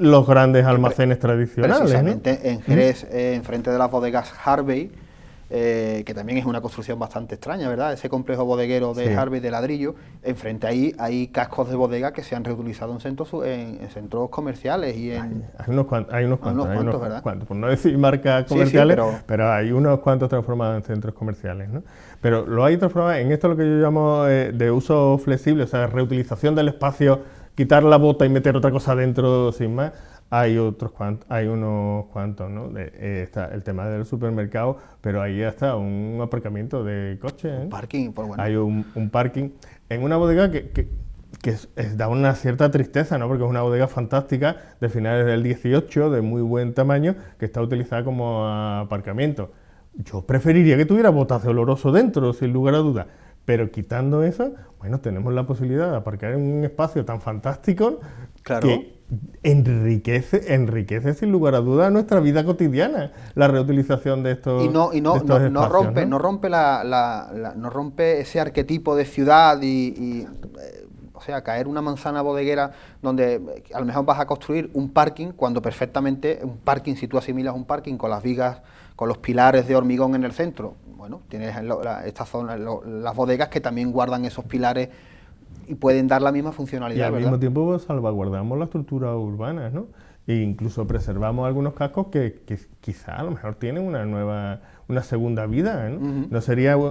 los grandes almacenes tradicionales, ¿no? Precisamente en Jerez, enfrente de las bodegas Harvey, que también es una construcción bastante extraña, ¿verdad? Ese complejo bodeguero de Sí. Harvey de ladrillo, enfrente ahí hay cascos de bodega que se han reutilizado en centros comerciales y en... Hay unos cuantos, ¿verdad? por no decir marcas Sí, comerciales, pero hay unos cuantos transformados en centros comerciales, ¿no? Pero lo hay transformados en esto lo que yo llamo de uso flexible, o sea, reutilización del espacio, quitar la bota y meter otra cosa dentro sin más. Hay unos cuantos, ¿no? Está el tema del supermercado, pero ahí está un aparcamiento de coches, ¿eh? parking, pues bueno. Hay un parking en una bodega da una cierta tristeza, ¿no? Porque es una bodega fantástica de finales del 18, de muy buen tamaño, que está utilizada como aparcamiento. Yo preferiría que tuviera botas de oloroso dentro, sin lugar a dudas. Pero quitando eso, bueno, tenemos la posibilidad de aparcar en un espacio tan fantástico Claro. que enriquece sin lugar a dudas nuestra vida cotidiana, la reutilización de estos espacios, no rompe ese arquetipo de ciudad o sea, caer una manzana bodeguera donde a lo mejor vas a construir un parking cuando perfectamente un parking, si tú asimilas un parking con las vigas, con los pilares de hormigón en el centro, bueno, tienes esta zona, las bodegas que también guardan esos pilares y pueden dar la misma funcionalidad, y al ¿verdad? mismo tiempo pues, salvaguardamos la estructura urbana, ¿no? E incluso preservamos algunos cascos que quizá a lo mejor tienen una segunda vida, ¿no? Ujú.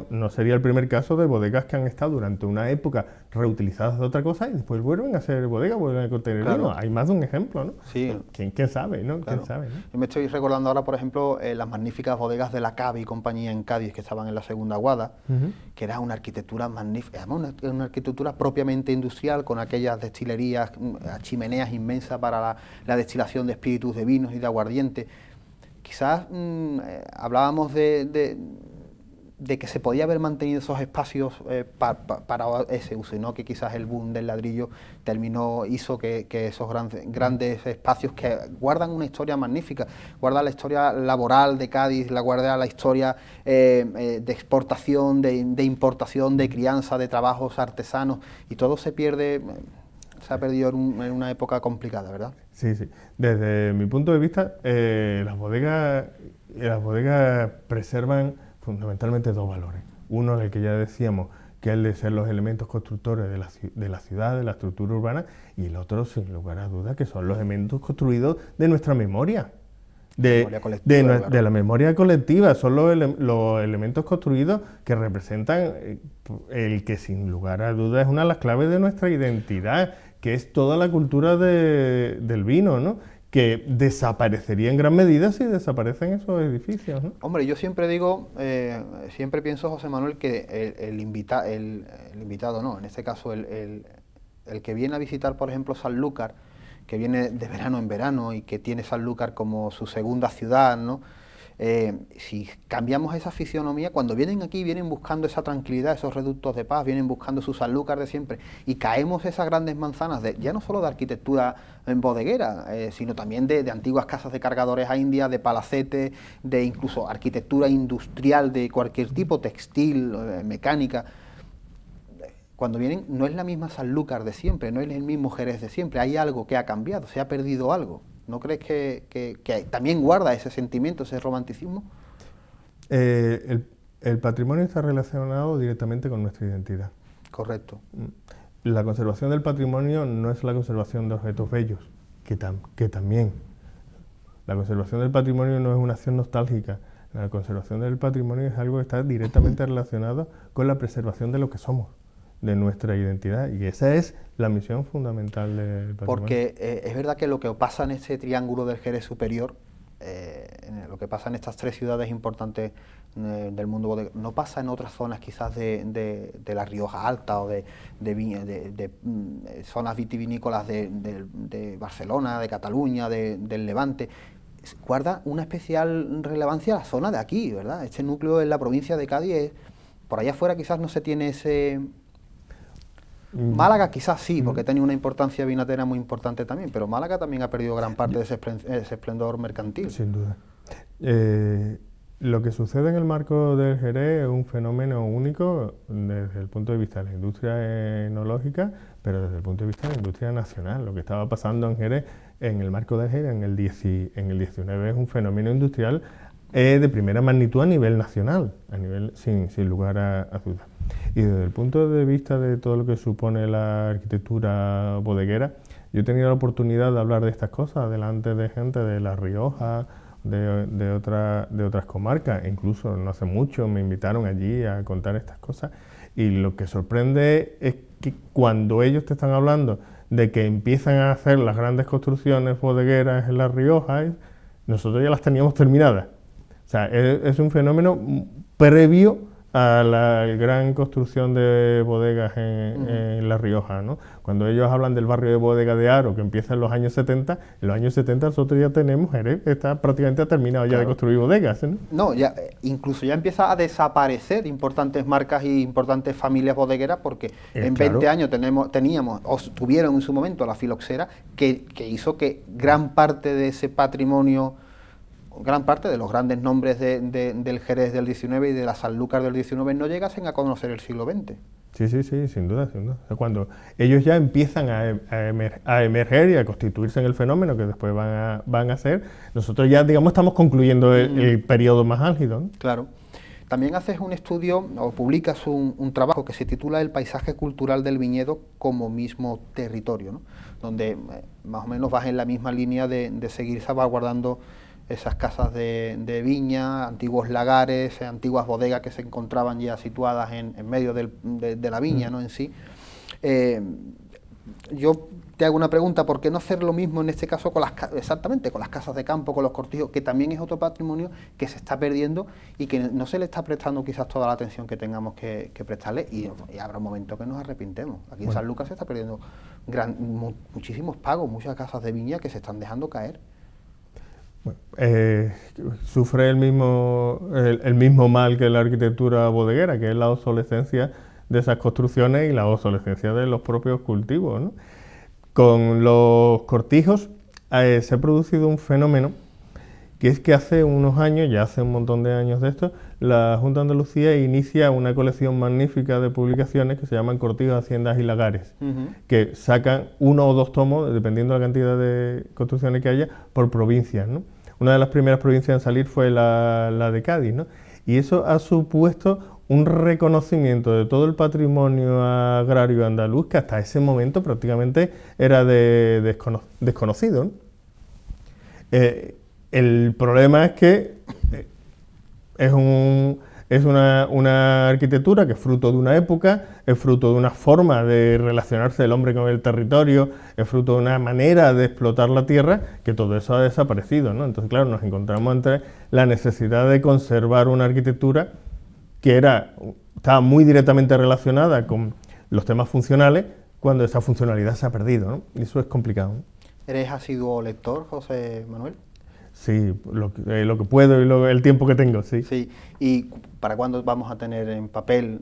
No sería el primer caso de bodegas que han estado durante una época reutilizadas de otra cosa y después vuelven a ser bodegas, vuelven a contener Claro. vino. Hay más de un ejemplo, ¿no? Sí. ¿Quién sabe, ¿no? Claro. ¿Quién sabe, ¿no? Yo me estoy recordando ahora, por ejemplo, las magníficas bodegas de la Cavi y compañía en Cádiz, que estaban en la Segunda Guada, que era una arquitectura magnífica, además una arquitectura propiamente industrial, con aquellas destilerías, chimeneas inmensas para la destilación de espíritus, de vinos y de aguardiente. Quizás hablábamos de que se podía haber mantenido esos espacios para ese uso, y no que quizás el boom del ladrillo hizo que esos grandes espacios que guardan una historia magnífica, guardan la historia laboral de Cádiz, guarda la historia de exportación, de importación, de crianza, de trabajos artesanos, y todo se pierde, se ha perdido en una época complicada, ¿verdad? Sí, sí. Desde mi punto de vista, las bodegas preservan fundamentalmente dos valores. Uno, el que ya decíamos, que es el de ser los elementos constructores de la ciudad, de la estructura urbana, y el otro, sin lugar a dudas, que son los elementos construidos de nuestra memoria. De la memoria colectiva, son los elementos construidos que representan el que sin lugar a dudas es una de las claves de nuestra identidad, que es toda la cultura del vino, ¿no? Que desaparecería en gran medida si desaparecen esos edificios, ¿no? Hombre, yo siempre digo, siempre pienso, José Manuel, que el invitado, no, en este caso el que viene a visitar, por ejemplo, Sanlúcar, que viene de verano en verano y que tiene Sanlúcar como su segunda ciudad, ¿no? Si cambiamos esa fisionomía, cuando vienen aquí vienen buscando esa tranquilidad, esos reductos de paz, vienen buscando su Sanlúcar de siempre, y caemos esas grandes manzanas, ya no solo de arquitectura en bodeguera, sino también de antiguas casas de cargadores a India, de palacetes, de incluso arquitectura industrial de cualquier tipo, textil, mecánica. Cuando vienen, no es la misma Sanlúcar de siempre, no es el mismo Jerez de siempre, hay algo que ha cambiado, se ha perdido algo. ¿No crees que también guarda ese sentimiento, ese romanticismo? El patrimonio está relacionado directamente con nuestra identidad. Correcto. La conservación del patrimonio no es la conservación de objetos bellos, que también. La conservación del patrimonio no es una acción nostálgica. La conservación del patrimonio es algo que está directamente relacionado con la preservación de lo que somos, de nuestra identidad, y esa es la misión fundamental del patrimonio. Porque es verdad que lo que pasa en este triángulo del Jerez superior, lo que pasa en estas tres ciudades importantes del mundo bodeguero, no pasa en otras zonas quizás de la Rioja Alta o de zonas vitivinícolas de Barcelona, de Cataluña, del Levante. Guarda una especial relevancia la zona de aquí, ¿verdad? Este núcleo en la provincia de Cádiz, por allá afuera quizás no se tiene ese... Málaga quizás sí, porque tenía una importancia vinatera muy importante también, pero Málaga también ha perdido gran parte de ese esplendor mercantil. Sin duda. Lo que sucede en el marco del Jerez es un fenómeno único desde el punto de vista de la industria enológica, pero desde el punto de vista de la industria nacional. Lo que estaba pasando en Jerez, en el marco del Jerez, en el 19, es un fenómeno industrial de primera magnitud a nivel nacional, sin lugar a dudas. Y desde el punto de vista de todo lo que supone la arquitectura bodeguera, yo he tenido la oportunidad de hablar de estas cosas delante de gente de La Rioja, de otras comarcas, incluso no hace mucho me invitaron allí a contar estas cosas, y lo que sorprende es que cuando ellos te están hablando de que empiezan a hacer las grandes construcciones bodegueras en La Rioja, nosotros ya las teníamos terminadas. O sea, es un fenómeno previo a la gran construcción de bodegas en La Rioja, ¿no? Cuando ellos hablan del barrio de bodega de Haro, que empieza en los años 70, en los años 70 nosotros ya tenemos, Jerez está prácticamente terminado ya de construir bodegas, ¿no? No, ya, incluso ya empieza a desaparecer importantes marcas y importantes familias bodegueras, porque en 20 años tuvieron en su momento la filoxera, que hizo que gran parte de ese patrimonio, gran parte de los grandes nombres del Jerez del 19 y de la Sanlúcar del 19 no llegasen a conocer el siglo XX. Sí, sin duda. O sea, cuando ellos ya empiezan a emerger y a constituirse en el fenómeno que después van a ser, nosotros ya, digamos, estamos concluyendo el periodo más álgido, ¿no? Claro. También haces un estudio o publicas un trabajo que se titula El paisaje cultural del viñedo como mismo territorio, ¿no? Donde más o menos vas en la misma línea de seguir salvaguardando esas casas de viña, antiguos lagares, antiguas bodegas que se encontraban ya situadas en medio de la viña, ¿no? En sí. Yo te hago una pregunta, ¿por qué no hacer lo mismo en este caso con las casas de campo, con los cortijos, que también es otro patrimonio que se está perdiendo y que no se le está prestando quizás toda la atención que tengamos que prestarle, y habrá un momento que nos arrepintemos? Aquí en Sanlúcar se está perdiendo muchísimos pagos, muchas casas de viña que se están dejando caer. Bueno, sufre el mismo mal que la arquitectura bodeguera, que es la obsolescencia de esas construcciones y la obsolescencia de los propios cultivos, ¿no? Con los cortijos se ha producido un fenómeno, que es que hace unos años, ya hace un montón de años de esto, la Junta de Andalucía inicia una colección magnífica de publicaciones que se llaman Cortijos, Haciendas y Lagares, que sacan 1 o 2 tomos, dependiendo de la cantidad de construcciones que haya, por provincias, ¿no? Una de las primeras provincias en salir fue la de Cádiz, ¿no? Y eso ha supuesto un reconocimiento de todo el patrimonio agrario andaluz que hasta ese momento prácticamente era desconocido, ¿no? El problema es que es una arquitectura que es fruto de una época, es fruto de una forma de relacionarse el hombre con el territorio, es fruto de una manera de explotar la tierra, que todo eso ha desaparecido, ¿no? Entonces, claro, nos encontramos entre la necesidad de conservar una arquitectura que estaba muy directamente relacionada con los temas funcionales, cuando esa funcionalidad se ha perdido, ¿no? Y eso es complicado, ¿no? ¿Eres asiduo lector, José Manuel? Sí, lo que puedo y el tiempo que tengo, sí. Sí. ¿Y para cuándo vamos a tener en papel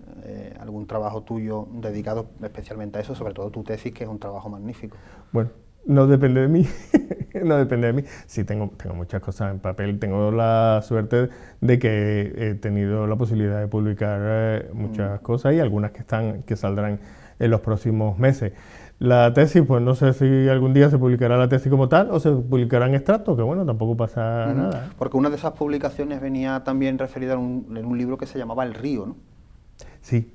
algún trabajo tuyo dedicado especialmente a eso, sobre todo tu tesis, que es un trabajo magnífico? Bueno, no depende de mí, no depende de mí. Sí, tengo muchas cosas en papel, tengo la suerte de que he tenido la posibilidad de publicar muchas cosas y algunas que saldrán en los próximos meses. La tesis, pues no sé si algún día se publicará la tesis como tal o se publicarán extractos, que bueno, tampoco pasa nada. Porque una de esas publicaciones venía también referida en un libro que se llamaba El Río, ¿no? Sí.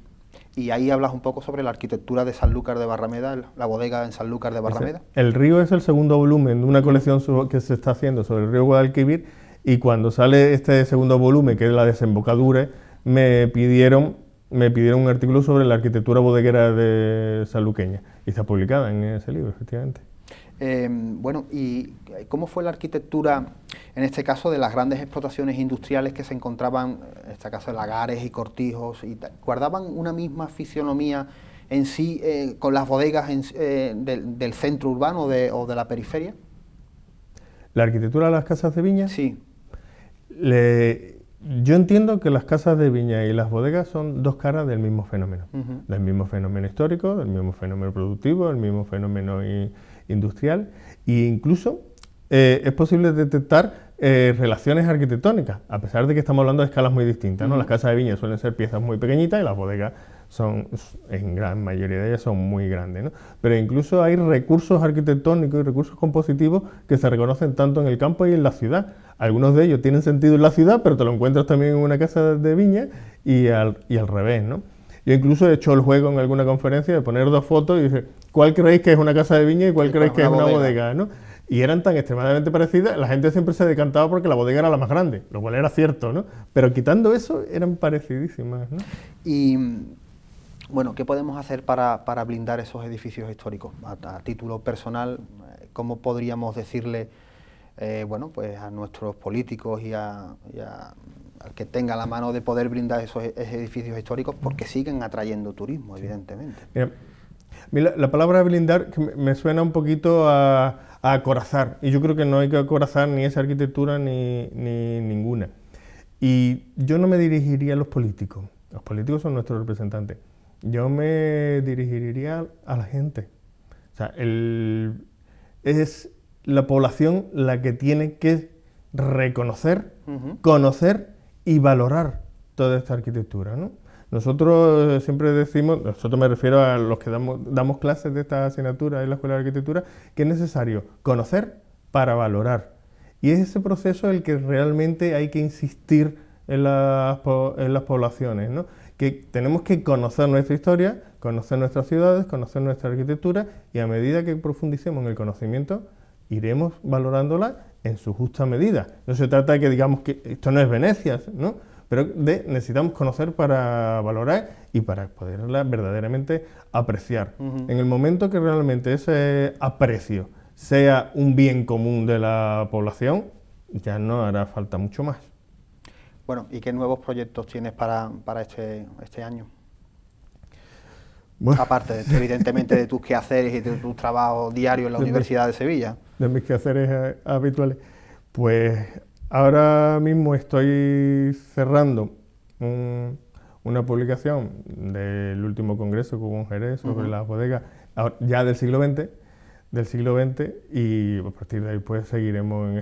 Y ahí hablas un poco sobre la arquitectura de Sanlúcar de Barrameda, la bodega en Sanlúcar de Barrameda. El Río es el segundo volumen de una colección que se está haciendo sobre el río Guadalquivir, y cuando sale este segundo volumen, que es la desembocadura, me pidieron me pidieron un artículo sobre la arquitectura bodeguera de sanluqueña y está publicada en ese libro, efectivamente. Bueno, ¿y cómo fue la arquitectura, en este caso, de las grandes explotaciones industriales que se encontraban, en este caso, en lagares y cortijos? ¿Guardaban una misma fisionomía en sí con las bodegas del centro urbano o de la periferia? ¿La arquitectura de las casas de viña? Sí. Yo entiendo que las casas de viña y las bodegas son dos caras del mismo fenómeno. Del mismo fenómeno histórico, del mismo fenómeno productivo, del mismo fenómeno industrial, e incluso es posible detectar relaciones arquitectónicas, a pesar de que estamos hablando de escalas muy distintas, ¿no? Las casas de viña suelen ser piezas muy pequeñitas y las bodegas son, en gran mayoría de ellas, son muy grandes, ¿no? Pero incluso hay recursos arquitectónicos y recursos compositivos que se reconocen tanto en el campo y en la ciudad. Algunos de ellos tienen sentido en la ciudad, pero te lo encuentras también en una casa de viña y al revés, ¿no? Yo incluso he hecho el juego en alguna conferencia de poner dos fotos y decir, ¿cuál creéis que es una casa de viña y cuál creéis que es una bodega, ¿no? Y eran tan extremadamente parecidas, la gente siempre se decantaba porque la bodega era la más grande, lo cual era cierto, ¿no? Pero quitando eso, eran parecidísimas, ¿no? Y, bueno, ¿qué podemos hacer para blindar esos edificios históricos? A título personal, ¿cómo podríamos decirle, bueno, pues a nuestros políticos y al que tenga la mano de poder brindar esos edificios históricos, porque siguen atrayendo turismo, evidentemente? Mira, la palabra blindar me suena un poquito a acorazar, y yo creo que no hay que acorazar ni esa arquitectura ni ninguna. Y yo no me dirigiría a los políticos son nuestros representantes, yo me dirigiría a la gente. O sea, es la población la que tiene que reconocer, conocer y valorar toda esta arquitectura, ¿no? Nosotros siempre decimos, nosotros me refiero a los que damos clases de esta asignatura en la Escuela de Arquitectura, que es necesario conocer para valorar. Y es ese proceso el que realmente hay que insistir en las poblaciones, ¿no? Que tenemos que conocer nuestra historia, conocer nuestras ciudades, conocer nuestra arquitectura, y a medida que profundicemos en el conocimiento, iremos valorándola en su justa medida. No se trata de que digamos que esto no es Venecia, ¿no? Pero necesitamos conocer para valorar y para poderla verdaderamente apreciar. En el momento que realmente ese aprecio sea un bien común de la población, ya no hará falta mucho más. Bueno, ¿y qué nuevos proyectos tienes para este año? Bueno. Aparte, evidentemente, de tus quehaceres y de tus trabajos diarios en la Universidad de Sevilla. De mis quehaceres habituales. Pues ahora mismo estoy cerrando una publicación del último congreso que hubo en Jerez sobre las bodegas ya del siglo XX, y a partir de ahí pues seguiremos en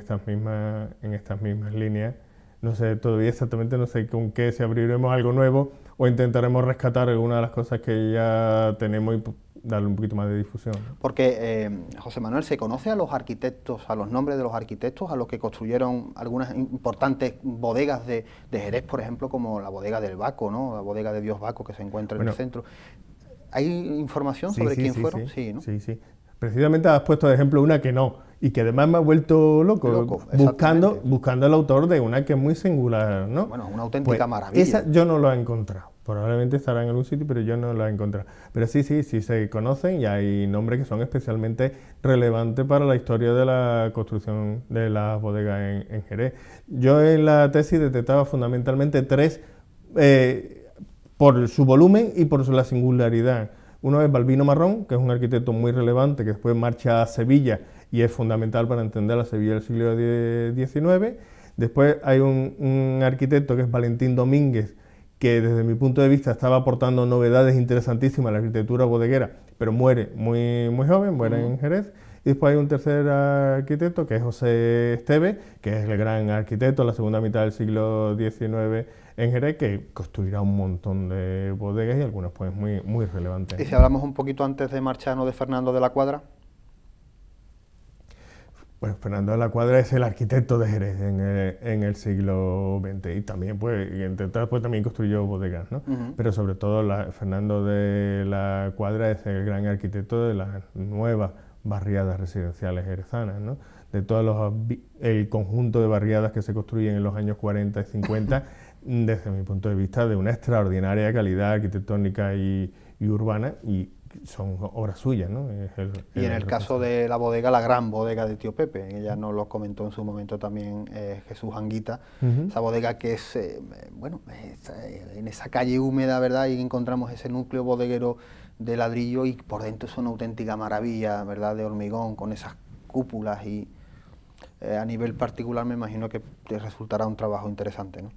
estas mismas líneas. No sé, todavía exactamente no sé con qué, si abriremos algo nuevo o intentaremos rescatar algunas de las cosas que ya tenemos y darle un poquito más de difusión. Porque, José Manuel, ¿se conoce a los arquitectos, a los nombres de los arquitectos, a los que construyeron algunas importantes bodegas de Jerez, por ejemplo, como la bodega del Baco, ¿no? La bodega de Dios Baco, que se encuentra en el centro? ¿Hay información sobre quién fueron? Sí, ¿no? Sí. Precisamente has puesto de ejemplo una que no, y que además me ha vuelto loco buscando el autor de una que es muy singular, ¿no? Bueno, una auténtica maravilla. Esa yo no la he encontrado. Probablemente estará en algún sitio, pero yo no la he encontrado. Pero sí se conocen y hay nombres que son especialmente relevantes para la historia de la construcción de las bodegas en Jerez. Yo en la tesis detectaba fundamentalmente tres, por su volumen y por la singularidad. Uno es Balbino Marrón, que es un arquitecto muy relevante, que después marcha a Sevilla y es fundamental para entender la Sevilla del siglo XIX. Después hay un arquitecto que es Valentín Domínguez, que desde mi punto de vista estaba aportando novedades interesantísimas a la arquitectura bodeguera, pero muere muy joven, muere en Jerez. Y después hay un tercer arquitecto, que es José Esteve, que es el gran arquitecto de la segunda mitad del siglo XIX en Jerez, que construirá un montón de bodegas y algunas pues muy relevantes. ¿Y si hablamos un poquito antes de marcharnos de Fernando de la Cuadra? Bueno, Fernando de la Cuadra es el arquitecto de Jerez en el siglo XX y también, pues, también construyó bodegas, ¿no? Pero sobre todo Fernando de la Cuadra es el gran arquitecto de las nuevas barriadas residenciales jerezanas, ¿no? De el conjunto de barriadas que se construyen en los años 40 y 50, desde mi punto de vista, de una extraordinaria calidad arquitectónica y urbana, y son obras suyas, ¿no? Y en el caso de la bodega, la gran bodega de Tío Pepe, ella nos lo comentó en su momento también Jesús Anguita, esa bodega que es, en esa calle húmeda, ¿verdad? Y encontramos ese núcleo bodeguero de ladrillo y por dentro es una auténtica maravilla, ¿verdad? De hormigón, con esas cúpulas y a nivel particular me imagino que te resultará un trabajo interesante, ¿no?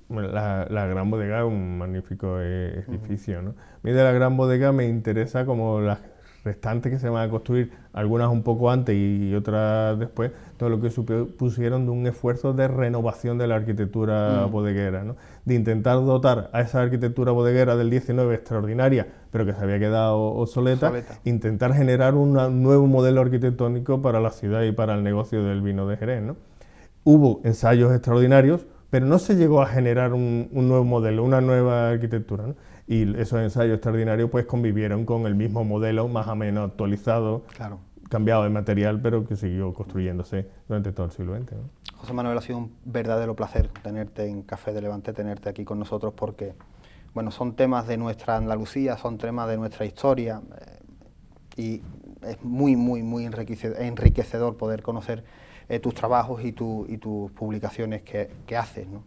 Bueno, la Gran Bodega es un magnífico edificio, ¿no? A mí de la Gran Bodega me interesa como las restantes que se van a construir, algunas un poco antes y otras después, todo lo que pusieron de un esfuerzo de renovación de la arquitectura bodeguera, ¿no? De intentar dotar a esa arquitectura bodeguera del 19 extraordinaria, pero que se había quedado obsoleta, intentar generar un nuevo modelo arquitectónico para la ciudad y para el negocio del vino de Jerez, ¿no? Hubo ensayos extraordinarios, pero no se llegó a generar un nuevo modelo, una nueva arquitectura, ¿no? Y esos ensayos extraordinarios pues convivieron con el mismo modelo, más o menos actualizado, claro, cambiado de material, pero que siguió construyéndose durante todo el siglo XX, ¿no? José Manuel, ha sido un verdadero placer tenerte en Café de Levante, tenerte aquí con nosotros, porque bueno, son temas de nuestra Andalucía, son temas de nuestra historia, y es muy, muy, muy enriquecedor poder conocer tus trabajos y tus publicaciones que haces, ¿no?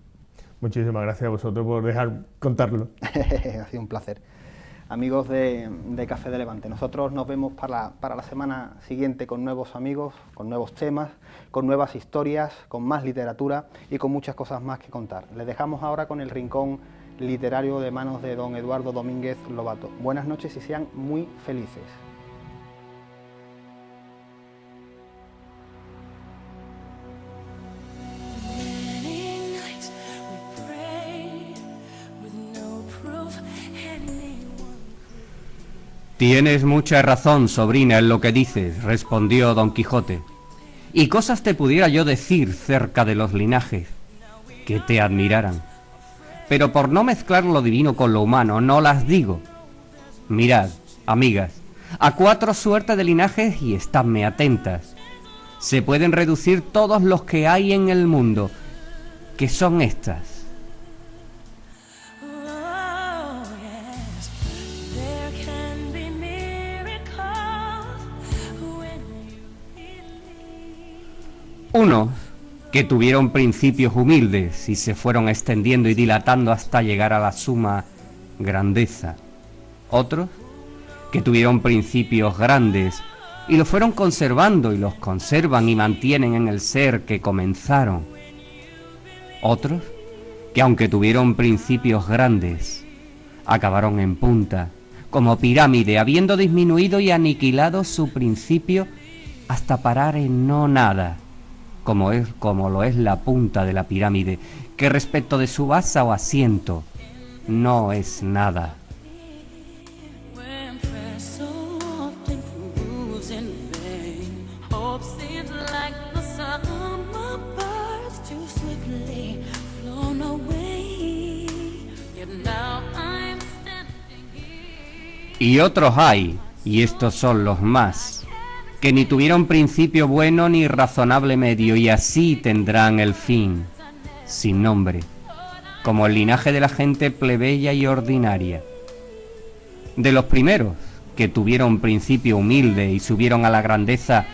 Muchísimas gracias a vosotros por dejar contarlo. Ha sido un placer. Amigos de Café de Levante, nosotros nos vemos para la semana siguiente con nuevos amigos, con nuevos temas, con nuevas historias, con más literatura y con muchas cosas más que contar. Les dejamos ahora con el rincón literario de manos de don Eduardo Domínguez Lobato. Buenas noches y sean muy felices. Tienes mucha razón, sobrina, en lo que dices, respondió Don Quijote. Y cosas te pudiera yo decir cerca de los linajes, que te admiraran. Pero por no mezclar lo divino con lo humano, no las digo. Mirad, amigas, a 4 suertes de linajes y estadme atentas. Se pueden reducir todos los que hay en el mundo, que son estas. Unos que tuvieron principios humildes y se fueron extendiendo y dilatando hasta llegar a la suma grandeza. Otros que tuvieron principios grandes y los fueron conservando y los conservan y mantienen en el ser que comenzaron. Otros que aunque tuvieron principios grandes, acabaron en punta, como pirámide, habiendo disminuido y aniquilado su principio hasta parar en no nada, como lo es la punta de la pirámide, que respecto de su base o asiento no es nada. Y otros hay, y estos son los más, que ni tuvieron principio bueno ni razonable medio, y así tendrán el fin, sin nombre, como el linaje de la gente plebeya y ordinaria. De los primeros, que tuvieron principio humilde y subieron a la grandeza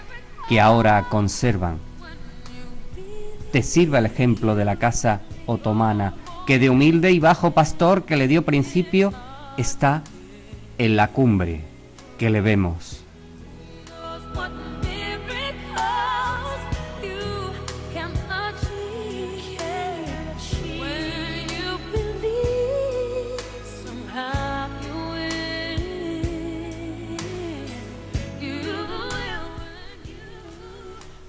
que ahora conservan. Te sirva el ejemplo de la casa otomana, que de humilde y bajo pastor que le dio principio, está en la cumbre que le vemos.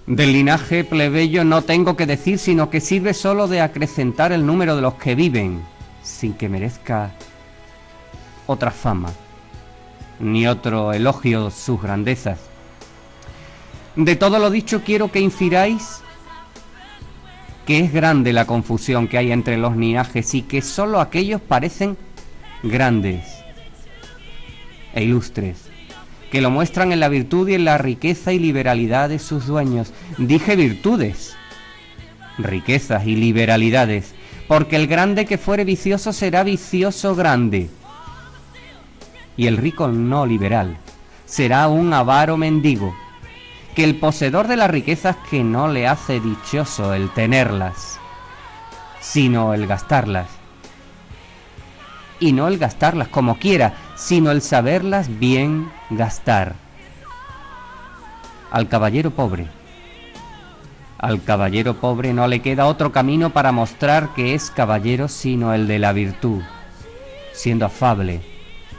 Del linaje plebeyo no tengo que decir, sino que sirve solo de acrecentar el número de los que viven, sin que merezca otra fama, ni otro elogio sus grandezas. De todo lo dicho quiero que infiráis que es grande la confusión que hay entre los linajes y que solo aquellos parecen grandes e ilustres, que lo muestran en la virtud y en la riqueza y liberalidad de sus dueños. Dije virtudes, riquezas y liberalidades, porque el grande que fuere vicioso será vicioso grande, y el rico no liberal será un avaro mendigo, que el poseedor de las riquezas que no le hace dichoso el tenerlas, sino el gastarlas, y no el gastarlas como quiera, sino el saberlas bien gastar. Al caballero pobre no le queda otro camino para mostrar que es caballero sino el de la virtud, siendo afable,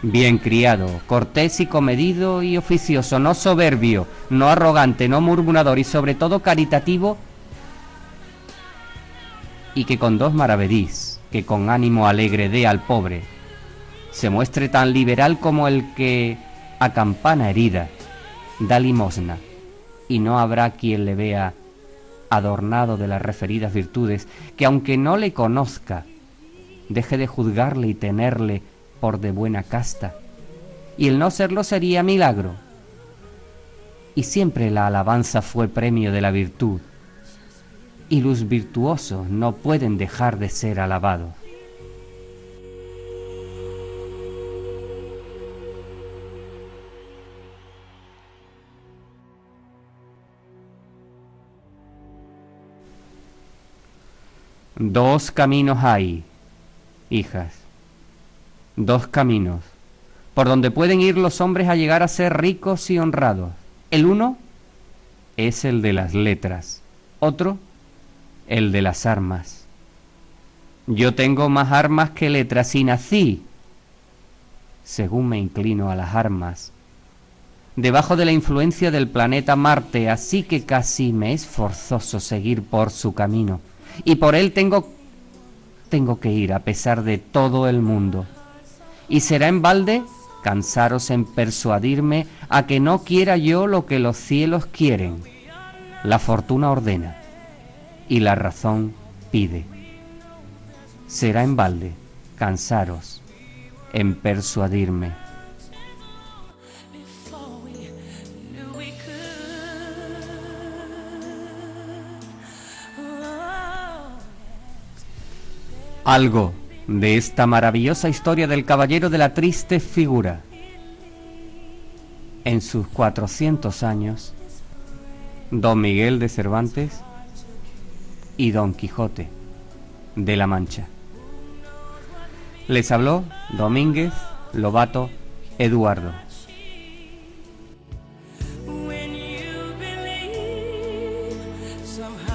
bien criado, cortés y comedido y oficioso, no soberbio, no arrogante, no murmurador y sobre todo caritativo, y que con dos maravedís, que con ánimo alegre dé al pobre, se muestre tan liberal como el que a campana herida da limosna, y no habrá quien le vea adornado de las referidas virtudes, que aunque no le conozca, deje de juzgarle y tenerle por de buena casta, y el no serlo sería milagro. Y siempre la alabanza fue premio de la virtud, y los virtuosos no pueden dejar de ser alabados. Dos caminos hay, hijas, dos caminos, por donde pueden ir los hombres a llegar a ser ricos y honrados. El uno es el de las letras, otro el de las armas. Yo tengo más armas que letras y nací, según me inclino a las armas, debajo de la influencia del planeta Marte, así que casi me es forzoso seguir por su camino, y por él tengo que ir a pesar de todo el mundo. Y será en balde cansaros en persuadirme a que no quiera yo lo que los cielos quieren. La fortuna ordena y la razón pide. Será en balde cansaros en persuadirme. Algo de esta maravillosa historia del caballero de la triste figura. En sus 400 años, Don Miguel de Cervantes y Don Quijote de la Mancha. Les habló Domínguez Lobato Eduardo. When you believe somehow